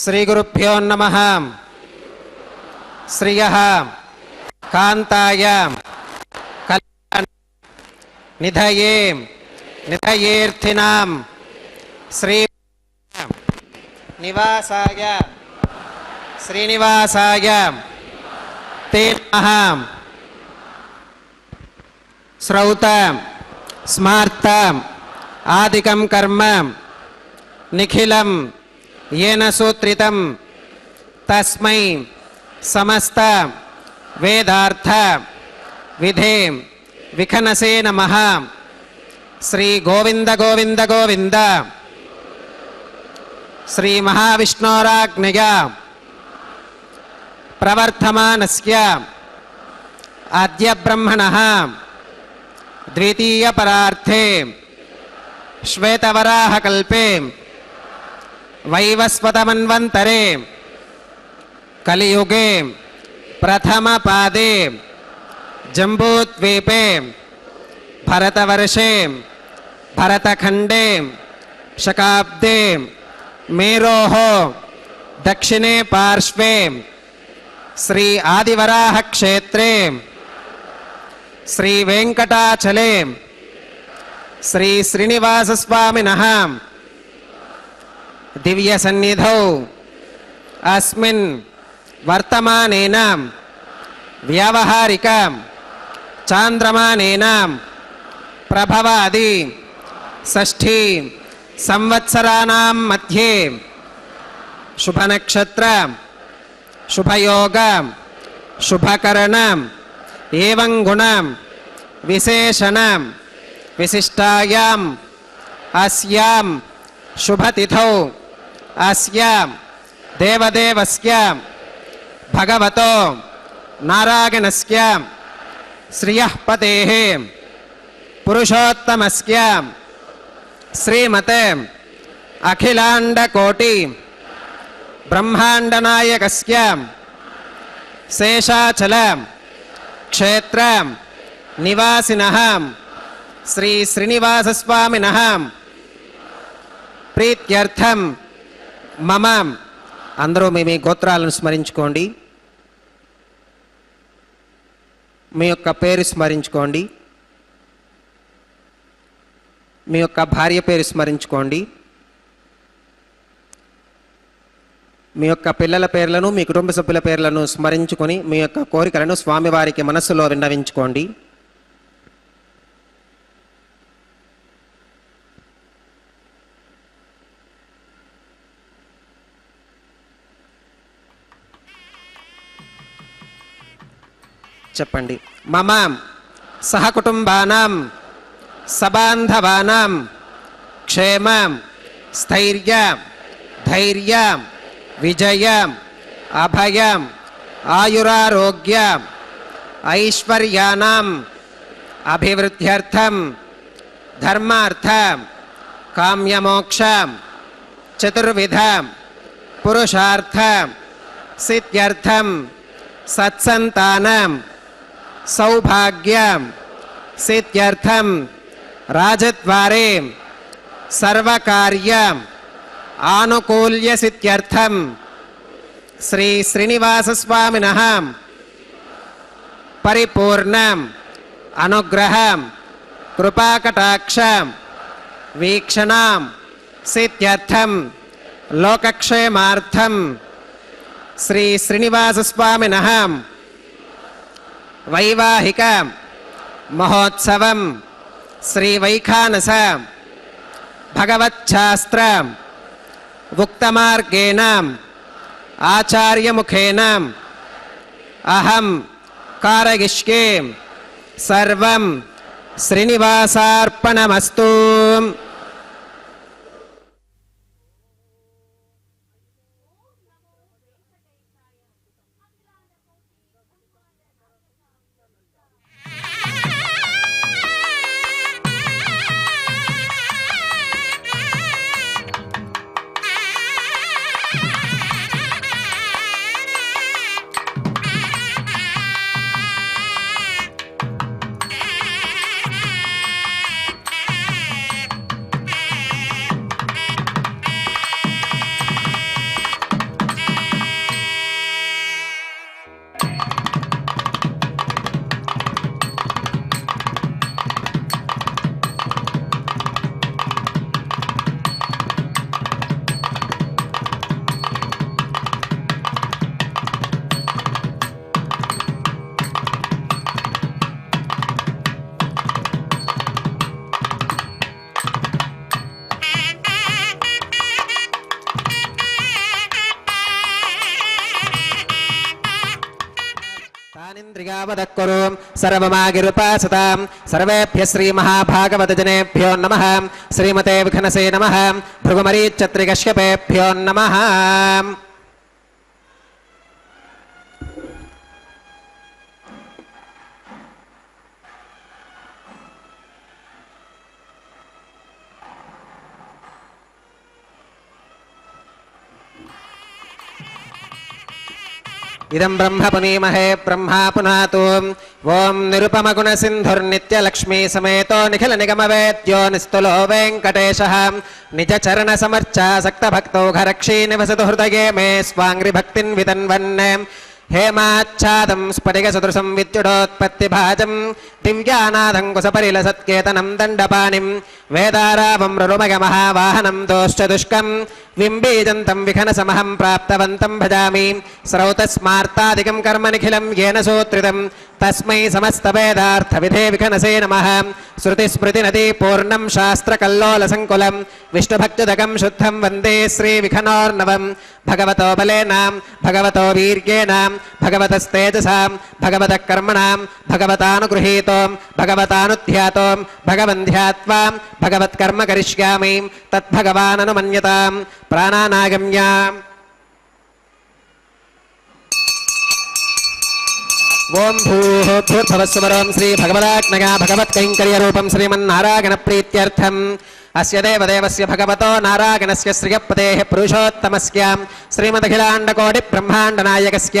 శ్రీగురుభ్యో నమః. శ్రియః కాంతాయ కళ్యాణ నిధయే నిధయేర్థినాం శ్రీ నివాసాయ శ్రీనివాసాయ తే నమః. శ్రౌత స్మార్త ఆదికం కర్మ నిఖిలం येन सूत्रितं तस्मै समस्त वेदार्थ विधे विखनसे नमः. श्री गोविंद गोविंद गोविंद. श्री महाविष्णोराज्ञया प्रवर्तमानस्य अद्य ब्रह्मणः द्वितीय परार्थे श्वेतवराहकल्पे वैवस्वतमन्वन्तरे कलियुगे प्रथम पादे जम्बूद्वीपे भरतवर्षे भरतखंडे शकाब्दे मेरोः दक्षिणे पार्श्वे श्री आदिवराह क्षेत्रे श्री वेंकटाचले श्री श्रीनिवास स्वामिनः दिव्य सन्निधौ अस्मिन् वर्तमानेन व्यावहारिक चांद्रमानेन प्रभवादि षष्ठी संवत्सराणां मध्ये शुभ नक्षत्र शुभयोग शुभकरण एवं गुण विशेषण विशिष्टायां अस्यां शुभतिथौ अस्यां देवदेवस्य भगवतो नारायणस्य श्रियः पतेः पुरुषोत्तमस्य श्रीमते अखिलांडकोटि ब्रह्मांडनायकस्य शेषाचल क्षेत्र निवासिनः श्री श्रीनिवास स्वामिनः प्रीत्यर्थम मम अंदरू మీ గోత్రాలను స్మరించుకోండి. మీ యొక్క పేరు స్మరించుకోండి. మీ యొక్క భార్య పేరు స్మరించుకోండి. మీ యొక్క పిల్లల పేర్లను మీ కుటుంబ సభ్యుల పేర్లను స్మరించుకొని మీ యొక్క కోరికలను స్వామివారికి మనస్సులో విన్నవించుకోండి. చెప్పండి. మమ సహకుటుంబానాం సబాంధవానాం క్షేమ స్థైర్య ధైర్య విజయ అభయ ఆయురారోగ్య ఐశ్వర్యానాం అభివృద్ధ్యర్థం ధర్మార్థ కామ్యమోక్ష చతుర్విధ పురుషార్థ సిద్ధ్యర్థం సత్సంతానం सौभाग्यं सिद्ध्यर्थं राजद्वारे सर्वकार्य आनुकूल्य सिद्ध्यर्थं श्री श्रीनिवास स्वामिनः परिपूर्ण अनुग्रह कृपाकटाक्ष वीक्षणां सिद्ध्यर्थं लोकक्षेमार्थं श्री श्रीनिवास स्वामिनः वैवाहिक महोत्सवं श्री वैखानस भगवच्छास्त्र उक्तमार्गेण आचार्य मुखेन अहं कारयिष्ये सर्वं श्रीनिवासार्पणमस्तु. सर्वदक्कुरु सर्वमागिरुपासतां सर्वेभ्यः श्रीमहाभागवतजनेभ्यो नमः श्रीमते विघ्नसे नमः भृगुमरीचत्रिकश्यपेभ्यो नमः। इदं ब्रह्म पुनीमहे ब्रह्मा पुनातु ओं निरुपमगुणसिन्धुर्नित्यलक्ष्मी समेतो निखिलनिगमवेद्यो निस्तुलो वेङ्कटेशः निजचरणसमर्चा सक्तभक्तौघरक्षी निवसतु हृदये मे स्वाङ्घ्रिभक्तिं वितन्वन् हेमाच्छादं स्फटिकसदृशं विद्युडोत्पत्तिभाजं दिव्यानादं कुसपरिलसत्केतनं दण्डपाणिं वेदारावं रुरुमगमहावाहनं दोश्चतुष्कं विम्बीजन्तं विघनसमहं प्राप्तवन्तं भजामि स्रौतस्मार्तादिकं कर्म निखिलं येन सूत्रितं तस्मै समस्तवेदार्थविधे विघनसे नमः। श्रुतिस्मृतिनदी पूर्णं शास्त्रकल्लोलसङ्कुलं विष्णुभक्तिदकं शुद्धं वन्दे श्रीविघ्नोर्नवं भगवतो बलेन भगवतो वीर्येण भगवतस्तेजसां भगवतः कर्मणां भगवतानुगृहीतो भगवतानुध्यातो भगवन्ध्यात्वा भगवत्कर्म करिष्यामि तद्भगवाननुमन्यतां प्राणानागम्य ओं भूः भूर्भुवस्सुवरों श्री भगवदात्मगा भगवत्कैङ्कर्यरूपं श्रीमन्नारायण प्रीत्यर्थं अस्य देवदेवस्य भगवतो नारायणस्य श्रियपतेः पुरुषोत्तमस्य श्रीमदखिलाण्डकोटिब्रह्माण्डनायकस्य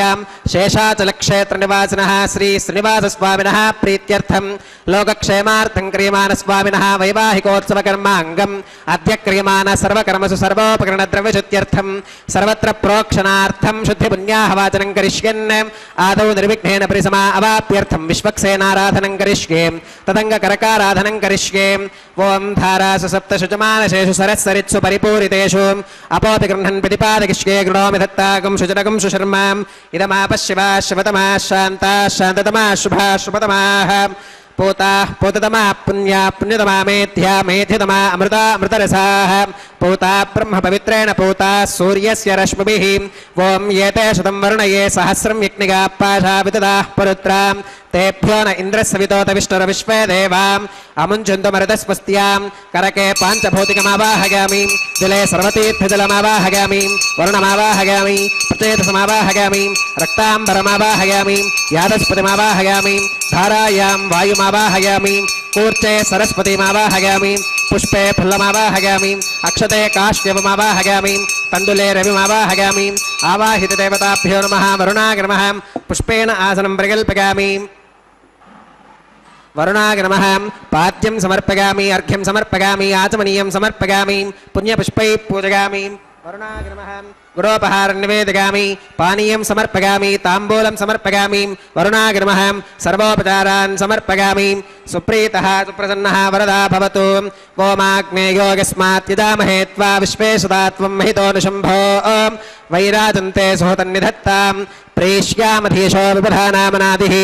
शेषाचलक्षेत्रनिवासिनः श्री श्रीनिवासस्वामिनः प्रीत्यर्थं लोकक्षेमार्थं क्रियमाणस्वामिनः वैवाहिकोत्सवकर्माङ्गम् अद्य क्रियमाण सर्वकर्मसु सर्वोपकरणद्रव्यशुद्ध्यर्थं सर्वत्र प्रोक्षणार्थं शुद्धिपुण्याहवाचनं करिष्यन् आदौ निर्विघ्नेन परिसमा अवाप्यर्थं विश्वक्सेनाराधनं करिष्ये तदङ्गकरकाराधनं करिष्ये ओं धारासु सप्तशुचमानशेषु सरस्सरित्सु परिपूरितेषु अपोपि गृह्णन् प्रतिपादयिष्ये गृणोमि दत्तागं शुचरगं सुशर्माम् इदमापः शिवाः शिवतमाः शान्ताः शान्ततमाः शुभाः शुभतमाः पूताः पूततमा पुण्या पुण्यतमा मेध्या मेध्यतमा अमृता अमृतरसाः पूता ब्रह्म पवित्रेण पूता सूर्यस्य रश्मिभिः ओं येते शतं वर्णये सहस्रं यज्ञिकाः पाशा विददाः परुत्रां तेभ्यो न इन्द्रस्सवितोत विष्णुरविश्वे देवाम् अमुञ्चन्तु मरुतस्वस्त्यां करके पाञ्चभौतिकमावाहयामि जले सर्वतीर्थजलमावाहयामि वरुणमावाहयामि प्रचेतसमावाहयामि रक्ताम्बरमावाहयामि यादस्पतिमावाहयामि धारायां वायुमावाहयामि कूर्चे सरस्वतीमावाहयामि पुष्पे फुल्लमावाहयामि अक्षते काश्यपमावाहयामि तण्डुले रविमावाहयामि आवाहितदेवताभ्यो नमः वरुणाय नमः पुष्पेण आसनं प्रकल्पयामि वरुणाय नमः पाद्यं समर्पयामि अर्घ्यं समर्पयामि आचमनीयं समर्पयामि पुण्यपुष्पैः पूजयामि वरुणाय नमः गुरोपहारं निवेदयामि पानीयं समर्पयामि ताम्बूलं समर्पयामि वरुणाय नमः सर्वोपचारान् समर्पयामि सुप्रीतः सुप्रसन्नः वरदा भवतु गोमाग्नेयो यस्मात् यजामहे त्वा विश्वेशदा त्वं महितोऽनुशम्भो वैराजन्ते सुहृतन्निधत्तां प्रेष्यामधीशो विपधानामनादिः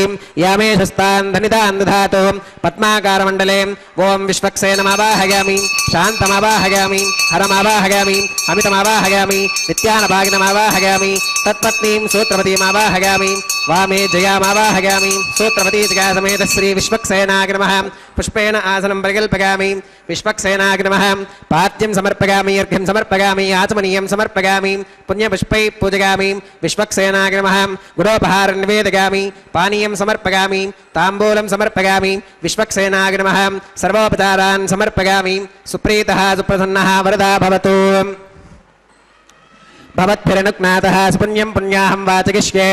यामेशस्तान् धनितान् दधातु पद्माकारमण्डले ओं विश्वक्सेनमावाहयामि शान्तमावाहयामि हरमावाहयामि अमितमावाहयामि नित्यानभागिनमावाहयामि तत्पत्नीं सूत्रवतीमावाहयामि वामे जयामावाहयामि सूत्रवती जया समेत श्री विश्वक्सेनाय नमः पुष्पेण आसनं परिकल्पयामि विश्वक्सेनाय नमः पाद्यं समर्पयामि अर्घ्यं समर्पयामि आचमनीयं समर्पयामि पुण्यपुष्पैः पूजयामि विश्वक्सेनाय नमः गुरोपहारं निवेदयामि पानीयं समर्पयामि ताम्बूलं समर्पयामि विश्वक्सेनाय नमः सर्वोपचारान् समर्पयामि सुप्रीतः सुप्रसन्नः वरदा भवतु भवद्भिरनुज्ञातः सुपुण्यं पुण्याहं वाचयिष्ये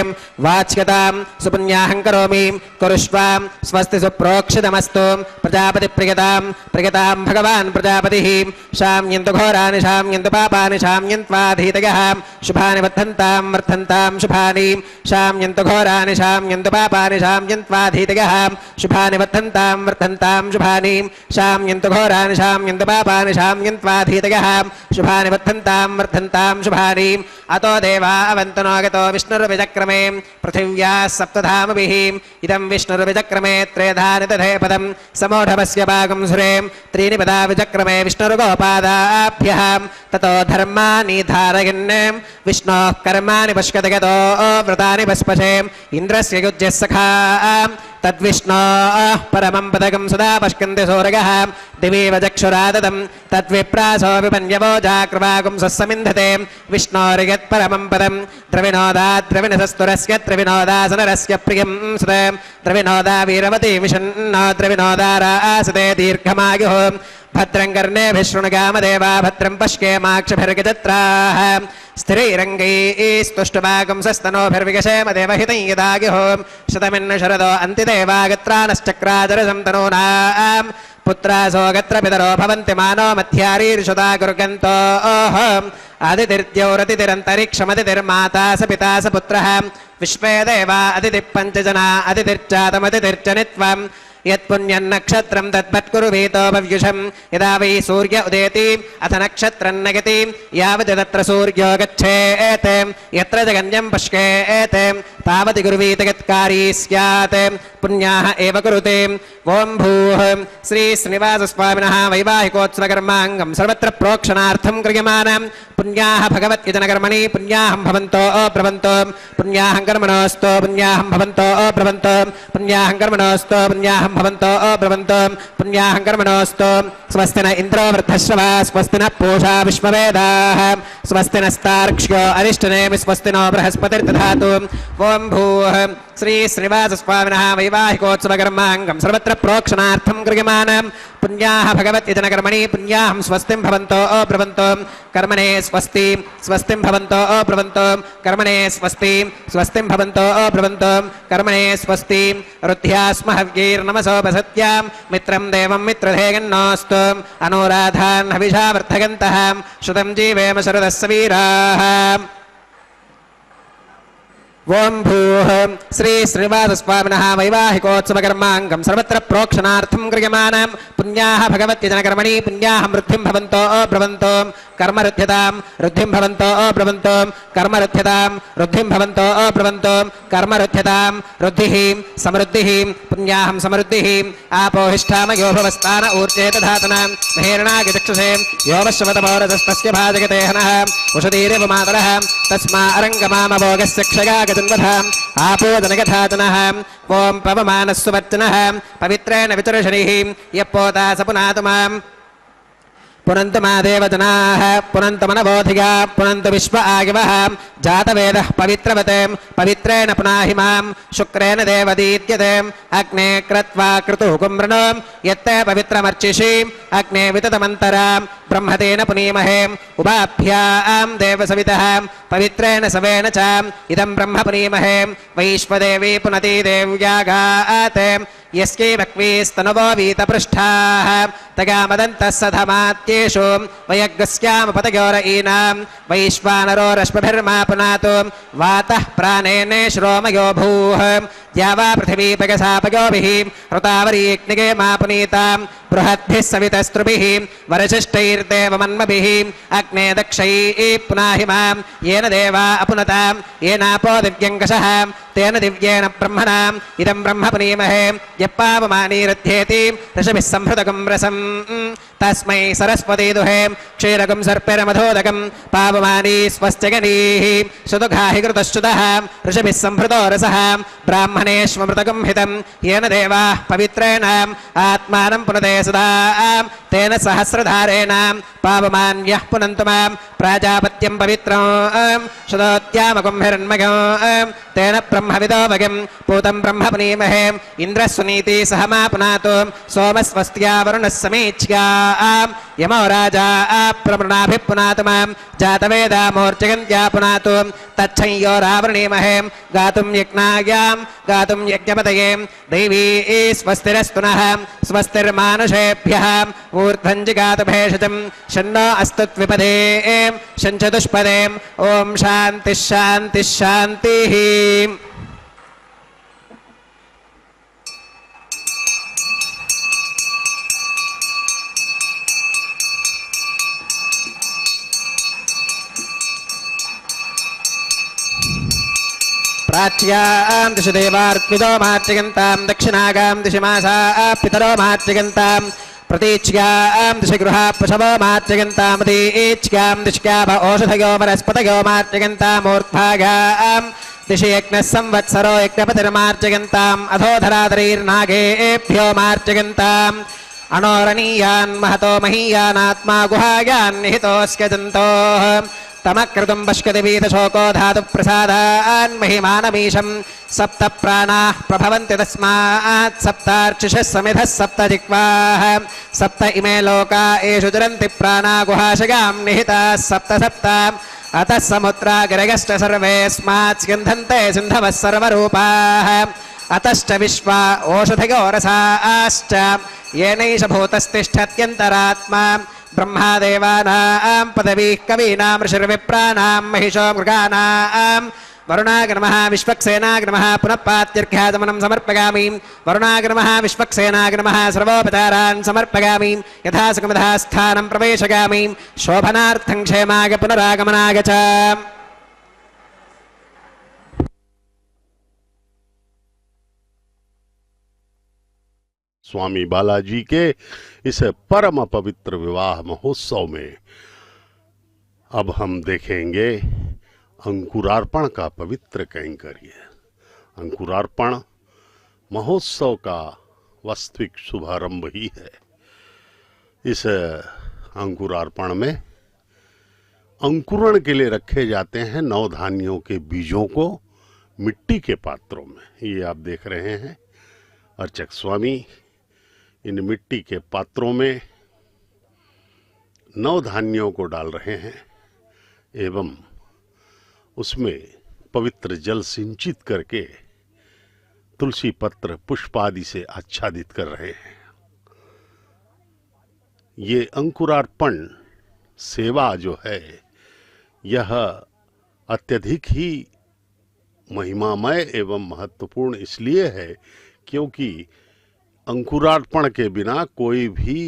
वाच्यतां सुपुण्याहं करोमि कुरुष्वां स्वस्ति सुप्रोक्षितमस्तु प्रजापतिप्रियतां प्रियतां भगवान् प्रजापतिः शाम्यन्तु घोराणि शाम्यन्तु पापानि शाम्यन्त्वाधीतयः शुभानि वर्धन्तां शुभानि शाम्यन्तु घोराणि शाम्यन्तु पापानि शाम्यन्त्वाधीतयः शुभानि वर्धन्तां शुभानि शाम्यन्तु घोराणि शाम्यन्तु पापानि शाम्यन्त्वाधीतयः शुभानि वर्धन्तां शुभानि अतो देवा अवन्तनोगतो विष्णुर्विचक्रमे पृथिव्याः सप्तधामभिः इदं विष्णुर्विचक्रमे त्रेधानि तथे पदं समोढवस्य भागं सुरे त्रीणि पदा विचक्रमे विष्णुर्गोपादाभ्यः ततो धर्माणि धारयन् विष्णोः कर्माणि पश्यति गतो व्रतानि भस्पशे इन्द्रस्य युज्यः सखा तद्विष्णोः परमं पदकं सदा पश्यन्ति सूरगः दिवीव चक्षुराददं तद्विप्रासो विपन्यवो जाकृवागुं सस्समिन्धते विष्णोर्यत्परमं पदं द्रविणोदाद्रविणसस्तुरस्य द्रविणोदासनरस्य प्रियं सुत द्रविणोदा वीरवती विषन्नो द्रविणोदारासते दीर्घमायुः भद्रं कर्णेभिः शृणुगामदेवा भद्रं पश्येमाक्षभिर्गजत्राः स्थिरैरङ्गैस्तुष्टुवागं सस्तनोभिर्विगशेम देवहितं यदायुः शतमिन्न शरदो अन्तिदेवागत्रानश्चक्राजरसं तनूनां पुत्रासो गत्र पितरो भवन्ति मानो मध्यारीर्षुता गुर्गन्तोः अदितिर्द्यौरतितिरन्तरिक्षमदितिर्माता स पिता स पुत्रः विश्वे देवा अदितिः पञ्चजना अदितिर्जातमदितिर्जनित्वं यत्पुण्यन्नक्षत्रं तद्वत्कुरुवीतोपव्युषं यदा वै सूर्य उदेति अथ नक्षत्रं नगति यावत् तत्र सूर्यो गच्छेत् यत्र जगन्यं पश्येत् तावति कुर्वीत यत्कारी स्यात् पुण्याः एव कुरुते ओं भूः श्री श्रीनिवासस्वामिनः वैवाहिकोत्सवकर्माङ्गं सर्वत्र प्रोक्षणार्थं क्रियमाणं पुण्याः भगवद्यजनकर्मणि पुण्याहं भवन्तो अब्रवन्तो पुण्याहं कर्मणोऽस्तो पुण्याहं भवन्तो अब्रवन्तो पुण्याहं कर्मणोऽस्तो पुण्याहं भवन्तो अब्रवन्तो पुण्याहं कर्मणोऽस्तो स्वस्ति न इन्द्रो वृद्धश्रवा स्वस्ति न पूषा विश्ववेदाः स्वस्ति नस्तार्क्ष्यो अरिष्टनेमि स्वस्ति नो बृहस्पतिर्दधातु ओं भूः श्री श्रीनिवासस्वामिनः वैवाहिकोत्सवकर्माङ्गं सर्वत्र प्रोक्षणार्थं क्रियमाणं पुण्याः भगवद्यजनकर्मणि पुण्याहं स्वस्तिं भवन्तो अब्रवन्तो कर्मणे स्वस्ति स्वस्तिं भवन्तो अब्रवन्तो कर्मणे स्वस्ति स्वस्तिं भवन्तो अब्रवन्तो कर्मणे स्वस्ति रुद्ध्यास्म हव्यैर्नमसोपसत्यां मित्रं देवं मित्रधेयन्नोऽस्तु अनुराधान् हविषा वर्धयन्तः श्रुतं जीवेम शरदस्य वीराः ओं भूः श्री श्रीनिवासस्वामिनः वैवाहिकोत्सवकर्माङ्गं सर्वत्र प्रोक्षणार्थं क्रियमाणं पुण्याः भगवद्यजनकर्मणि पुण्याहं वृद्धिं भवन्तो अब्रवन्तो कर्मरुध्यतां वृद्धिं भवन्तो अब्रवन्तो कर्मरुध्यतां वृद्धिं भवन्तो अब्रवन्तो कर्मरुध्यतां वृद्धिः समृद्धिः पुण्याहं समृद्धिः आपोहिष्ठामयो भवस्थान ऊर्जे दधातनां महेरणागिचक्षुषे योवश्वतपौरजस्तस्य भाजगते हनः उषधीरेव मातरः तस्मा अरङ्गमामभोगस्य क्षया जन्मधाम् आपो जनकथातनः ओं पवमानः सुवर्चनः पवित्रेण विचर्षणिः यः पोता स पुनातु माम् पुनन्तु मा देवजनाः पुनन्तु मनबोधिगा पुनन्तु विश्व आगिवः जातवेदः पवित्रवते पवित्रेण पुनाहि मां शुक्रेण देवदीद्यते अग्ने क्रत्वा क्रतुः कुम्भृणो यत्ते पवित्रमर्चिषि अग्ने विततमन्तरां ब्रह्मतेन पुनीमहे उभाभ्यां देवसवितः पवित्रेण सवेन च इदं ब्रह्म पुनीमहे वैश्वदेवी पुनती देव्यागात् यस्यै वक्वीस्तनुवो वीतपृष्ठाः तगामदन्तः सधमात्येषु वयग्स्यामपतयोरयीनां वैश्वानरो रश्मिभिर्मा पुनातु वातः प्राणेन श्रोमयो भूः द्यावा पृथिवी पगसापयोभिः ऋतावरीग्निगे मा पुनीतां बृहद्भिः सवितस्त्रुभिः वरशिष्टैर्देवमन्मभिः अग्ने दक्षैः पुनाहि मां येन देवा अपुनतां येनापो दिव्यङ्कषः तेन दिव्येन ब्रह्मणाम् इदं ब्रह्म पुनीमहे यप्पावमानीरध्येति ऋषभिः संहृतकं रसं तस्मै सरस्वती दुहे क्षीरकं सर्पिरमधोदकं पावमानी स्वस्त्यगनीः सुदुघाहि कृतश्च्युतः ऋषभिः संहृतो रसः ब्राह्मणेष्वमृतकं हितं येन देवाः पवित्रेण आत्मानं पुनते सदा तेन सहस्रधारेण पावमान्यः पुनन्तु मां प्राजापत्यं पवित्रं शतोत्यामकं हिरण्मयं तेन ब्रह्मविदो वगं पूतं ब्रह्म पुनीमहे इन्द्रस्वनीति सह मा पुनातु सोमस्वस्त्या वरुणः समीच्या यमो राजा प्रवृणाभिः पुनातु मां जातवेदा मूर्जगन्त्या पुनातु तच्छंयो रावृणीमहे गातुं यज्ञायां गातुं यज्ञपतये देवी स्वस्तिरस्तु नः स्वस्तिर्मानुषेभ्यः ऊर्ध्वं जिगातु भेषजं शन्नो अस्तु द्विपदे शञ्चतुष्पदे ॐ शान्तिः शान्तिः शान्तिः वाच्यां दिशि देवार्त्मिदो मार्जयन्तां दक्षिणागां दिशि मासा पितरो मार्जयन्तां प्रतीच्यां दिशि गृहा पशवो मार्जयन्तामतीच्यां दिश्याभ ओषधयो वनस्पतयो मार्जयन्तामूर्ध्भागां दिशि यज्ञः संवत्सरो यज्ञपतिर्मार्जयन्ताम् अधोधराधरैर्नागेभ्यो मार्जयन्ताम् अणोरणीयान् महतो महीयानात्मा गुहायान् निहितोऽस्य जन्तोः तमकृतं पश्यति वीतशोको धातुप्रसादान् महिमानमीशं सप्त प्राणाः प्रभवन्ति तस्मात् सप्तार्चिषः समिधः सप्त जिह्वाः सप्त इमे लोका एषु दुरन्ति प्राणा गुहाशयां निहिताः सप्त सप्त अतः समुद्रा गिरगश्च सर्वेऽस्मात् स्यन्धन्ते सिन्धवः सर्वरूपाः अतश्च विश्वा ओषधयो रसाश्च येनैष भूतस्तिष्ठत्यन्तरात्मा ब्रह्मादेवानां पदवीः कवीनां ऋषिर्विप्राणां महिषो मृगाणां वरुणाग्नमः विश्वक्सेनाग्नमः पुनः पात्यर्घ्याचमनं समर्पयामि वरुणाग्नमः विश्वक्सेनाग्नमः सर्वोपचारान् समर्पयामि यथा सुखमधा स्थानं प्रवेशयामि शोभनार्थं क्षेमाय पुनरागमनाय च स्वामी बालाजी के इस परम पवित्र विवाह महोत्सव में अब हम देखेंगे अंकुरार्पण का पवित्र कैंकर्य। अंकुरार्पण महोत्सव का वास्तविक शुभारंभ ही है। इस अंकुरार्पण में अंकुरण के लिए रखे जाते हैं 9 धान्यों के बीजों को मिट्टी के पात्रों में। ये आप देख रहे हैं अर्चक स्वामी इन मिट्टी के पात्रों में 9 धान्यों को डाल रहे हैं एवं उसमें पवित्र जल सिंचित करके तुलसी पत्र पुष्प आदि से आच्छादित कर रहे हैं। ये अंकुरार्पण सेवा जो है यह अत्यधिक ही महिमामय एवं महत्वपूर्ण इसलिए है क्योंकि अंकुरार्पण के बिना कोई भी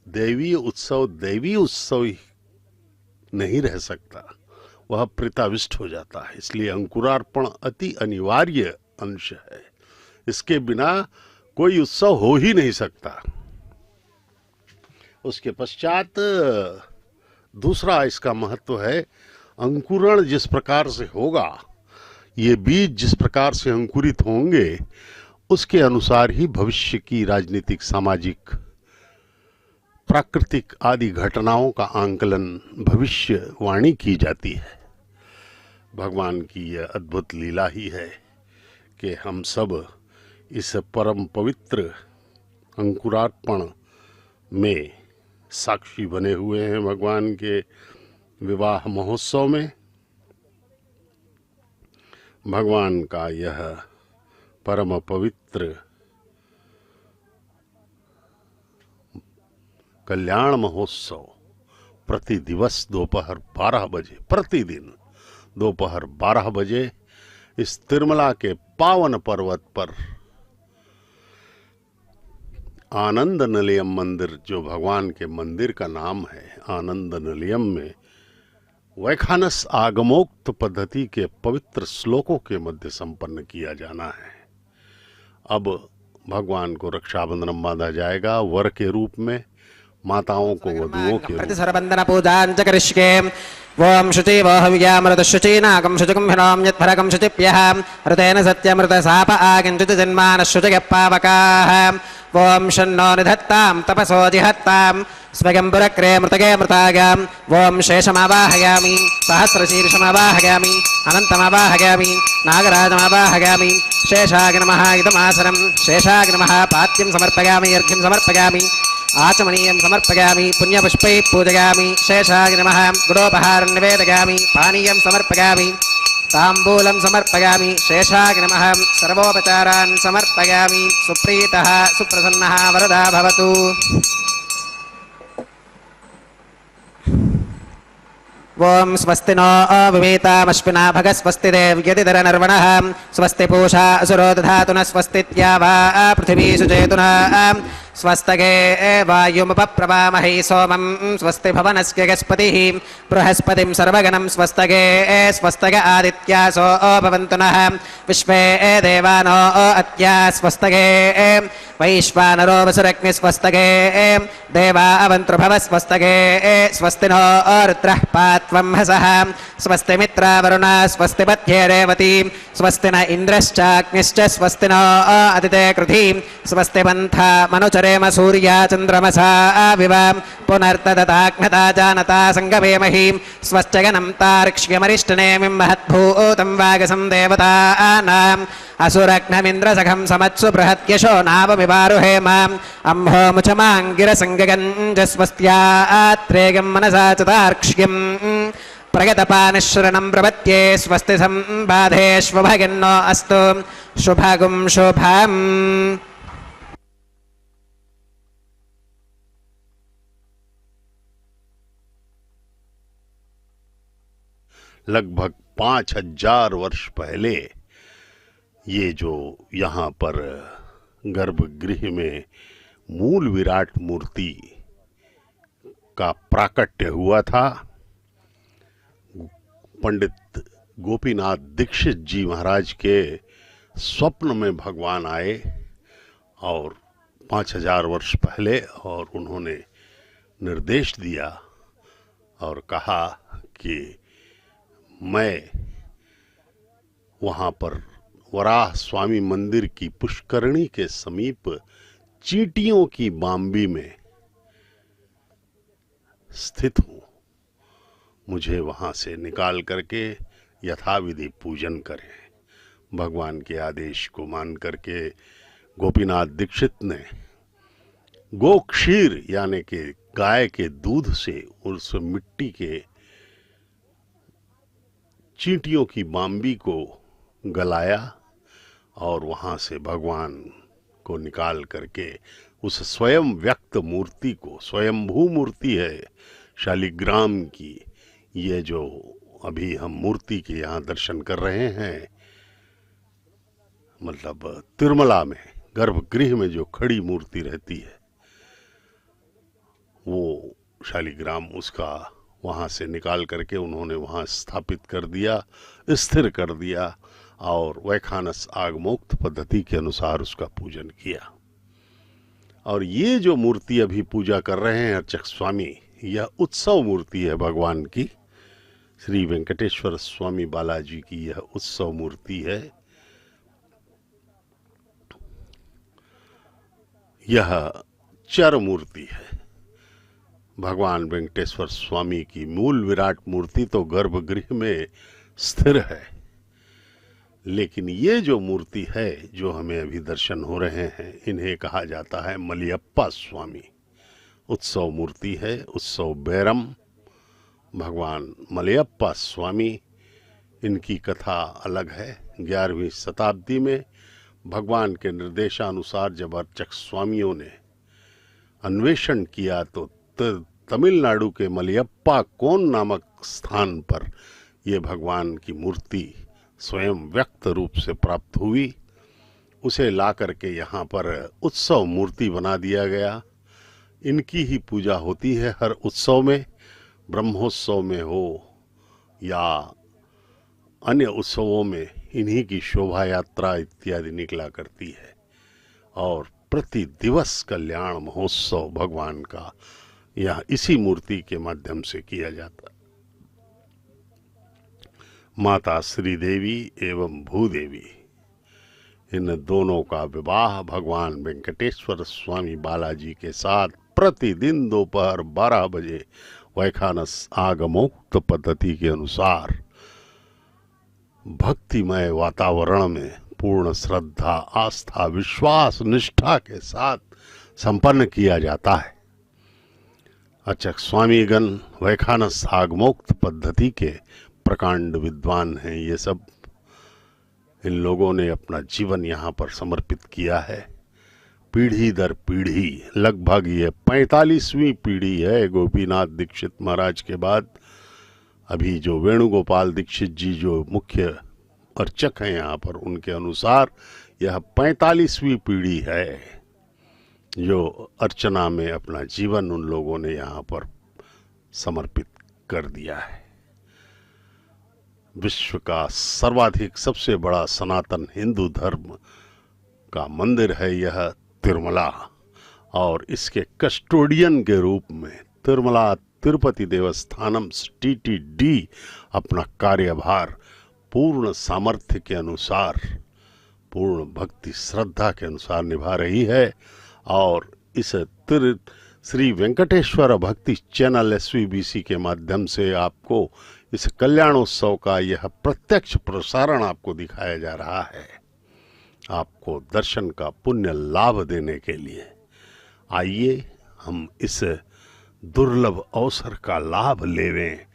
दैवी उत्सव नहीं रह सकता, वह प्रेताविष्ट हो जाता है। इसलिए अंकुरार्पण अति अनिवार्य अंश है, इसके बिना कोई उत्सव हो ही नहीं सकता। उसके पश्चात दूसरा इसका महत्व है अंकुरण जिस प्रकार से होगा, ये बीज जिस प्रकार से अंकुरित होंगे उसके अनुसार ही भविष्य की राजनीतिक, सामाजिक, प्राकृतिक आदि घटनाओं का आंकलन भविष्यवाणी की जाती है। भगवान की यह अद्भुत लीला ही है कि हम सब इस परम पवित्र अंकुरार्पण में साक्षी बने हुए हैं। भगवान के विवाह महोत्सव में भगवान का यह परम पवित्र कल्याण महोत्सव प्रति दिवस दोपहर 12 बजे, प्रतिदिन दोपहर 12 बजे इस तिरुमला के पावन पर्वत पर आनंद निलयम मंदिर, जो भगवान के मंदिर का नाम है, आनंद निलयम में वैखानस आगमोक्त पद्धति के पवित्र श्लोकों के मध्य संपन्न किया जाना है। अब भगवान को रक्षाबंधन बांधा जाएगा वर के रूप में, माताओं को वधुओं के प्रतिसरबंधन पूजां च करिष्ये। ओम शुचि वो हव्यामृत शुचीनागं शुचिकं हिनों यत्फलकं शुचिभ्यः ऋतेन सत्यमृत साप आगञ्चित जन्मानः शुचयः पावकाः। ओम शन्नो निधत्तां तपसो जिहत्तां स्वयंपुरक्रे मृतगे मृतागां। ओम शेषमावाहयामि, सहस्रशीर्षमावाहयामि, अनन्तमावाहयामि, नागराजमावाहयामि। शेषाय नमः इदमासनं, शेषाय नमः पात्यं समर्पयामि, अर्घ्यं समर्पयामि, आचमनीयं समर्पयामि, पुण्यपुष्पैः पूजयामि। शेषाय नमः गुडोपहारं निवेदयामि, पानीयं समर्पयामि, ताम्बूलं समर्पयामि। शेषाय नमः सर्वोपचारान् समर्पयामि। सुप्रीतः सुप्रसन्नः वरदा भवतु। ओम स्वस्ति नो विवेतामश्विना भग स्वस्ति देव्यतिधर नर्वणः स्वस्ति पूषा असुरो दधातु न स्वस्तित्यावा पृथिवी सुचेतुना स्वस्तगे वायुमुपप्रवामहे सोमं स्वस्ति भवनस्य गस्पतिः बृहस्पतिं सर्वगणं स्वस्तगे स्वस्तग आदित्यासो भवन्तु नः विश्वे देवानो अत्या स्वस्तगे वैश्वानरो वसुरग्नि स्वस्तगे देवा अवन्तृभव स्वस्तगे स्वस्ति नो रुद्रः पात्वं हसः स्वस्ति मित्रावरुणा स्वस्ति पत्ये रेवती स्वस्ति न इन्द्रश्चाग्निश्च स्वस्ति नो अदिते कृधी स्वस्ति पन्था मनुचरेम सूर्या चन्द्रमसा विव पुनर्तदताग्नता जानता सङ्गमेमहि स्वश्चगनं तार्क्ष्यमरिष्टनेमिं महद्भूतं वागसं देवतानाम् असुरग्नमिन्द्रसखं समत्सु बृहत्यशो नावमिवारुहेम अम्भोमुचमाङ्गिरसङ्गगञ्जस्वस्त्यात्रेयं मनसा च तार्क्ष्यम् प्रगतपानिश्रनं प्रपत्ये स्वस्ति सम्बाधेष्वभगिन्नो अस्तु शुभगुं शुभम्। लगभग 5000 वर्ष पहले ये जो यहाँ पर गर्भगृह में मूल विराट मूर्ति का प्राकट्य हुआ था, पंडित गोपीनाथ दीक्षित जी महाराज के स्वप्न में भगवान आए और 5000 वर्ष पहले, और उन्होंने निर्देश दिया और कहा कि मैं वहाँ पर वराह स्वामी मंदिर की पुष्करणी के समीप चींटियों की बाम्बी में स्थित हूँ, मुझे वहाँ से निकाल करके यथाविधि पूजन करें। भगवान के आदेश को मान करके गोपीनाथ दीक्षित ने गोक्षीर यानी कि गाय के दूध से उस मिट्टी के चींटियों की बाम्बी को गलाया और वहाँ से भगवान को निकाल करके उस स्वयं व्यक्त मूर्ति को, स्वयंभू मूर्ति है शालिग्राम की, ये जो अभी हम मूर्ति के यहाँ दर्शन कर रहे हैं, मतलब तिरुमला में गर्भगृह में जो खड़ी मूर्ति रहती है वो शालिग्राम, उसका वहाँ से निकाल करके उन्होंने वहाँ स्थापित कर दिया, स्थिर कर दिया और वैखानस आगमोक्त पद्धति के अनुसार उसका पूजन किया। और ये जो मूर्ति अभी पूजा कर रहे हैं अर्चक स्वामी, यह उत्सव मूर्ति है भगवान की, श्री वेंकटेश्वर स्वामी बालाजी की यह उत्सव मूर्ति है। यह चर मूर्ति है। भगवान वेंकटेश्वर स्वामी की मूल विराट मूर्ति तो गर्भगृह में स्थिर है, लेकिन ये जो मूर्ति है जो हमें अभी दर्शन हो रहे हैं, इन्हें कहा जाता है मलयप्पा स्वामी। उत्सव मूर्ति है, उत्सव बैरम भगवान मलयप्पा स्वामी, इनकी कथा अलग है। 11वीं शताब्दी में भगवान के निर्देशानुसार जब अर्चक स्वामियों ने अन्वेषण किया तो तमिलनाडु के मलयप्पा कोन नामक स्थान पर ये भगवान की मूर्ति स्वयं व्यक्त रूप से प्राप्त हुई। उसे ला करके यहाँ पर उत्सव मूर्ति बना दिया गया। इनकी ही पूजा होती है हर उत्सव में, ब्रह्मोत्सव में हो या अन्य उत्सवों में इन्हीं की शोभा यात्रा इत्यादि निकला करती है। और प्रति दिवस कल्याण महोत्सव भगवान का यह इसी मूर्ति के माध्यम से किया जाता। माता श्री देवी एवं भूदेवी, इन दोनों का विवाह भगवान वेंकटेश्वर स्वामी बालाजी के साथ प्रतिदिन दोपहर 12 बजे वैखानस आगमोक्त पद्धति के अनुसार भक्तिमय वातावरण में पूर्ण श्रद्धा, आस्था, विश्वास, निष्ठा के साथ संपन्न किया जाता है। अर्चक स्वामीगण वैखानस आगमोक्त पद्धति के प्रकांड विद्वान हैं। ये सब इन लोगों ने अपना जीवन यहाँ पर समर्पित किया है। पीढ़ी दर पीढ़ी, लगभग ये 45वीं पीढ़ी है गोपीनाथ दीक्षित महाराज के बाद अभी जो वेणुगोपाल दीक्षित जी जो मुख्य अर्चक हैं यहाँ पर, उनके अनुसार यह 45वीं पीढ़ी है जो अर्चना में अपना जीवन उन लोगों ने यहाँ पर समर्पित कर दिया है। विश्व का सर्वाधिक सबसे बड़ा सनातन हिंदू धर्म का मंदिर है यह तिरुमला, और इसके कस्टोडियन के रूप में तिरुमला तिरुपति देवस्थानम टीटीडी अपना कार्यभार पूर्ण सामर्थ्य के अनुसार, पूर्ण भक्ति श्रद्धा के अनुसार निभा रही है। और इस श्री वेंकटेश्वर भक्ति चैनल SVBC के माध्यम से आपको इस कल्याणोत्सव का यह प्रत्यक्ष प्रसारण आपको दिखाया जा रहा है, आपको दर्शन का पुण्य लाभ देने के लिए। आइए हम इस दुर्लभ अवसर का लाभ लेवें।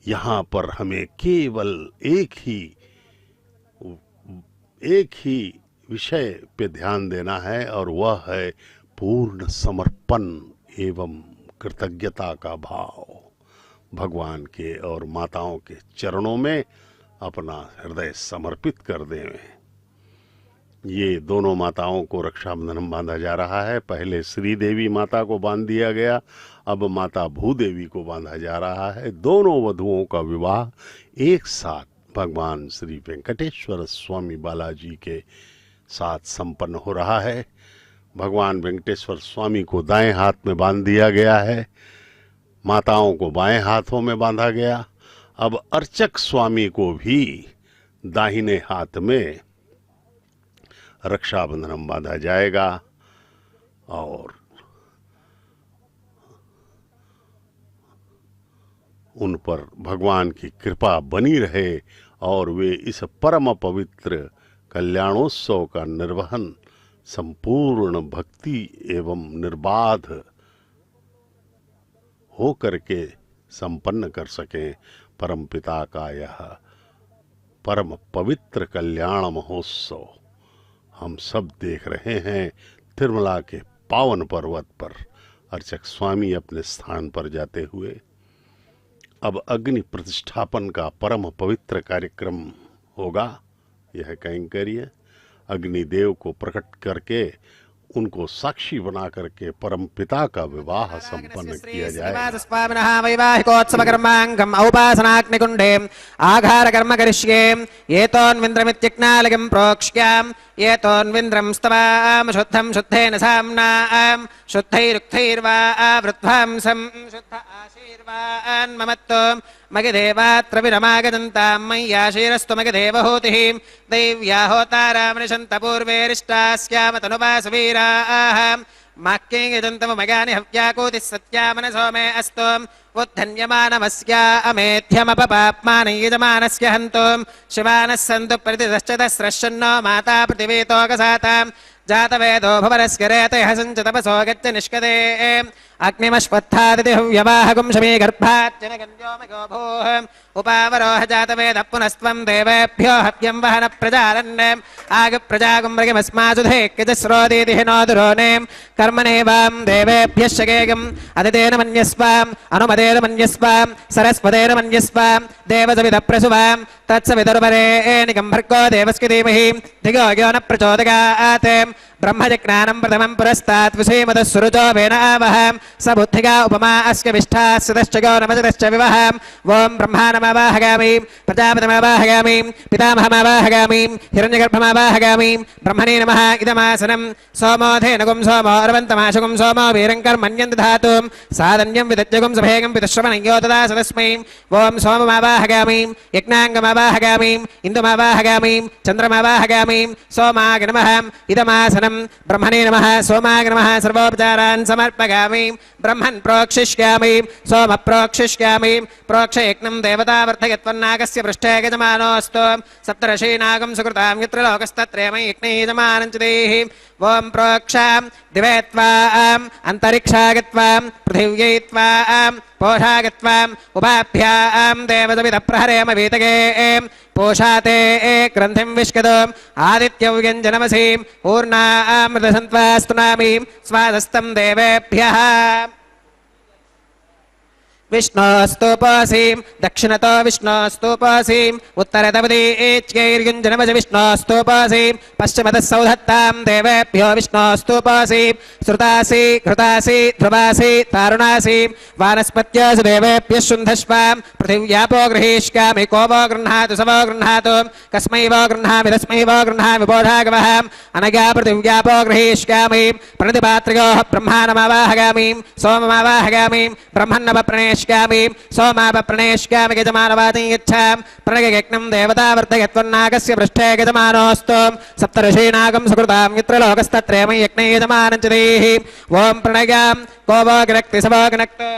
यहाँ पर हमें केवल एक ही विषय पे ध्यान देना है, और वह है पूर्ण समर्पण एवं कृतज्ञता का भाव। भगवान के और माताओं के चरणों में अपना हृदय समर्पित कर दें। ये दोनों माताओं को रक्षाबंधन बांधा जा रहा है। पहले श्री देवी माता को बांध दिया गया, अब माता भूदेवी को बांधा जा रहा है। दोनों वधुओं का विवाह एक साथ भगवान श्री वेंकटेश्वर स्वामी बालाजी के साथ संपन्न हो रहा है। भगवान वेंकटेश्वर स्वामी को दाएं हाथ में बांध दिया गया है, माताओं को बाएं हाथों में बांधा गया। अब अर्चक स्वामी को भी दाहिने हाथ में रक्षाबंधन बांधा जाएगा, और उन पर भगवान की कृपा बनी रहे और वे इस परम पवित्र कल्याणोत्सव का निर्वहन संपूर्ण भक्ति एवं निर्बाध हो करके संपन्न कर सकें। परम पिता का यह परम पवित्र कल्याण महोत्सव हम सब देख रहे हैं। तिरुमला के पावन पर्वत पर अर्चक स्वामी अपने स्थान पर जाते हुए अब अग्नि प्रतिष्ठापन का परम पवित्र कार्यक्रम होगा। यह कैंकर्य अग्निदेव को प्रकट करके उनको साक्षी बना करके परम पिता का विवाह संपन्न किया जाए। स्वामिनः वैवाहिकोत्सव कर्मांगम औपासनाग्निकुंडे आघार कर्म करिष्ये एतोन्विन्द्रमित्यज्ञालयं प्रोक्ष्याम एतोन्विन्द्रं स्तवाम शुद्धं शुद्धेन साम्नाम शुद्धैरुक्थैर्वा आवृत्वांसं शुद्ध आशीर्वान् ममत्तो मगिदेवात्र विरमागजन्तां मय्याशीरस्तु मगिदेवहूतिः दैव्या होतारामनिशन्त पूर्वेरिष्टास्याम तनुवासवीराः माक्यं यजन्तमगानि हव्याकूतिः सत्यामनसो मे अस्तु उद्धन्यमानमस्या अमेध्यमपपाप्मानं यजमानस्य हन्तु शिवानः सन्तु प्रतिदश्चतस्रश्चन्नो माता प्रतिवेतोकसातां जातवेदो भवरस्य रेतः सञ्च तपसो गच्छ निष्कदे अग्निमश्वत्थादितिहव्यवाहकुं शमी गर्भाज्जनगन्योमयो भूः उपावरोह जातवेदः पुनस्त्वं देवेभ्यो हव्यं वहन प्रजारन् आगप्रजागुं मृगमस्मासुधे किजस्रोदीतिः नो दुरोनें कर्मणेवां देवेभ्यः शकेगम् अदितेन मन्यस्वाम् अनुमतेन मन्यस्वां सरस्वतेन मन्यस्वां देवसविदप्रसुवां तत्सवितुर्वरेणिकं भर्गो देवस्य धीमहि धियो यो न प्रचोदयात् ब्रह्मजज्ञानं प्रथमं पुरस्तात् विषेमतः सुरुचो वेन आवह स बुद्धिका उपमा अस्य विष्ठास्यतश्च गो नमजतश्च विवहम् ॐ ब्रह्माणमावाहयामि प्रजापतिमावाहयामि पितामहमावाहयामि हिरण्यगर्भमावाहयामि ब्रह्मणे नमः इदमासनं सोमो धेनुगुं सोमो अर्वन्तमाशुगुं सोमो वीरं कर्मण्यं दधातु साधन्यं विदज्जगुं सभेगं पितुश्रवणयो तदा सदस्मै ॐ सोममावाहयामि यज्ञाङ्गमावाहयामि इन्दुमावाहयामि चन्द्रमावाहयामि सोमाय नमः इदमासनं ब्रह्मणे नमः सोमाय नमः सर्वोपचारान् समर्पयामि ब्रह्मन् प्रोक्षिष्यामि सोम प्रोक्षिष्यामि प्रोक्षयज्ञं देवतावर्धयत्वन्नागस्य पृष्ठे यजमानोऽस्तु सप्तर्षीनागं सुकृतां यत्र लोकस्तत्रेमं यज्ञे यजमानं च देहि ॐ प्रोक्षां दिवे त्वाम् अन्तरिक्षागत्वां पृथिव्यै त्वाम् पोषागत्वाम् उपाभ्यां देवसविदप्रहरेम वीतगे पोषाते ग्रन्थिं विष्कदो आदित्यव्यञ्जनमसीं पूर्णामृतसन्त्वास्तुनामि स्वादस्तं देवेभ्यः विष्णोस्तोपासीं दक्षिणतो विष्णोस्तोपासीं उत्तरतपदीच्यैर्युञ्जनवच विष्णोस्तोपासीं पश्चिमतः सौधत्तां देवेभ्यो विष्णोस्तोपासीं श्रुतासि घृतासि ध्रुवासि तारुणासि वानस्पत्योऽसि देवेभ्यः शुन्धश्वां पृथिव्यापो गृहीष्यामि को वो गृह्णातु स वो गृह्णातु कस्मै वो गृह्णामि तस्मै वो गृह्णामि बोधागवः अनया पृथिव्यापो गृहीष्यामि प्रणतिपात्र्योः ब्रह्माणमावाहयामि सोममावाहयामि ब्रह्मन्नवप्रणेष्यामि सोमावप्रणेष्यामि यजमानवादि यच्छां प्रणययज्ञं देवतावर्तयत्वन्नागस्य पृष्ठे यजमानोऽस्तु सप्तऋषीणागं सुकृतां यत्र लोकस्तत्रेमं यज्ञे यजमानं च देहि ॐ प्रणयां को वो गणक्ति स वो गणक्तु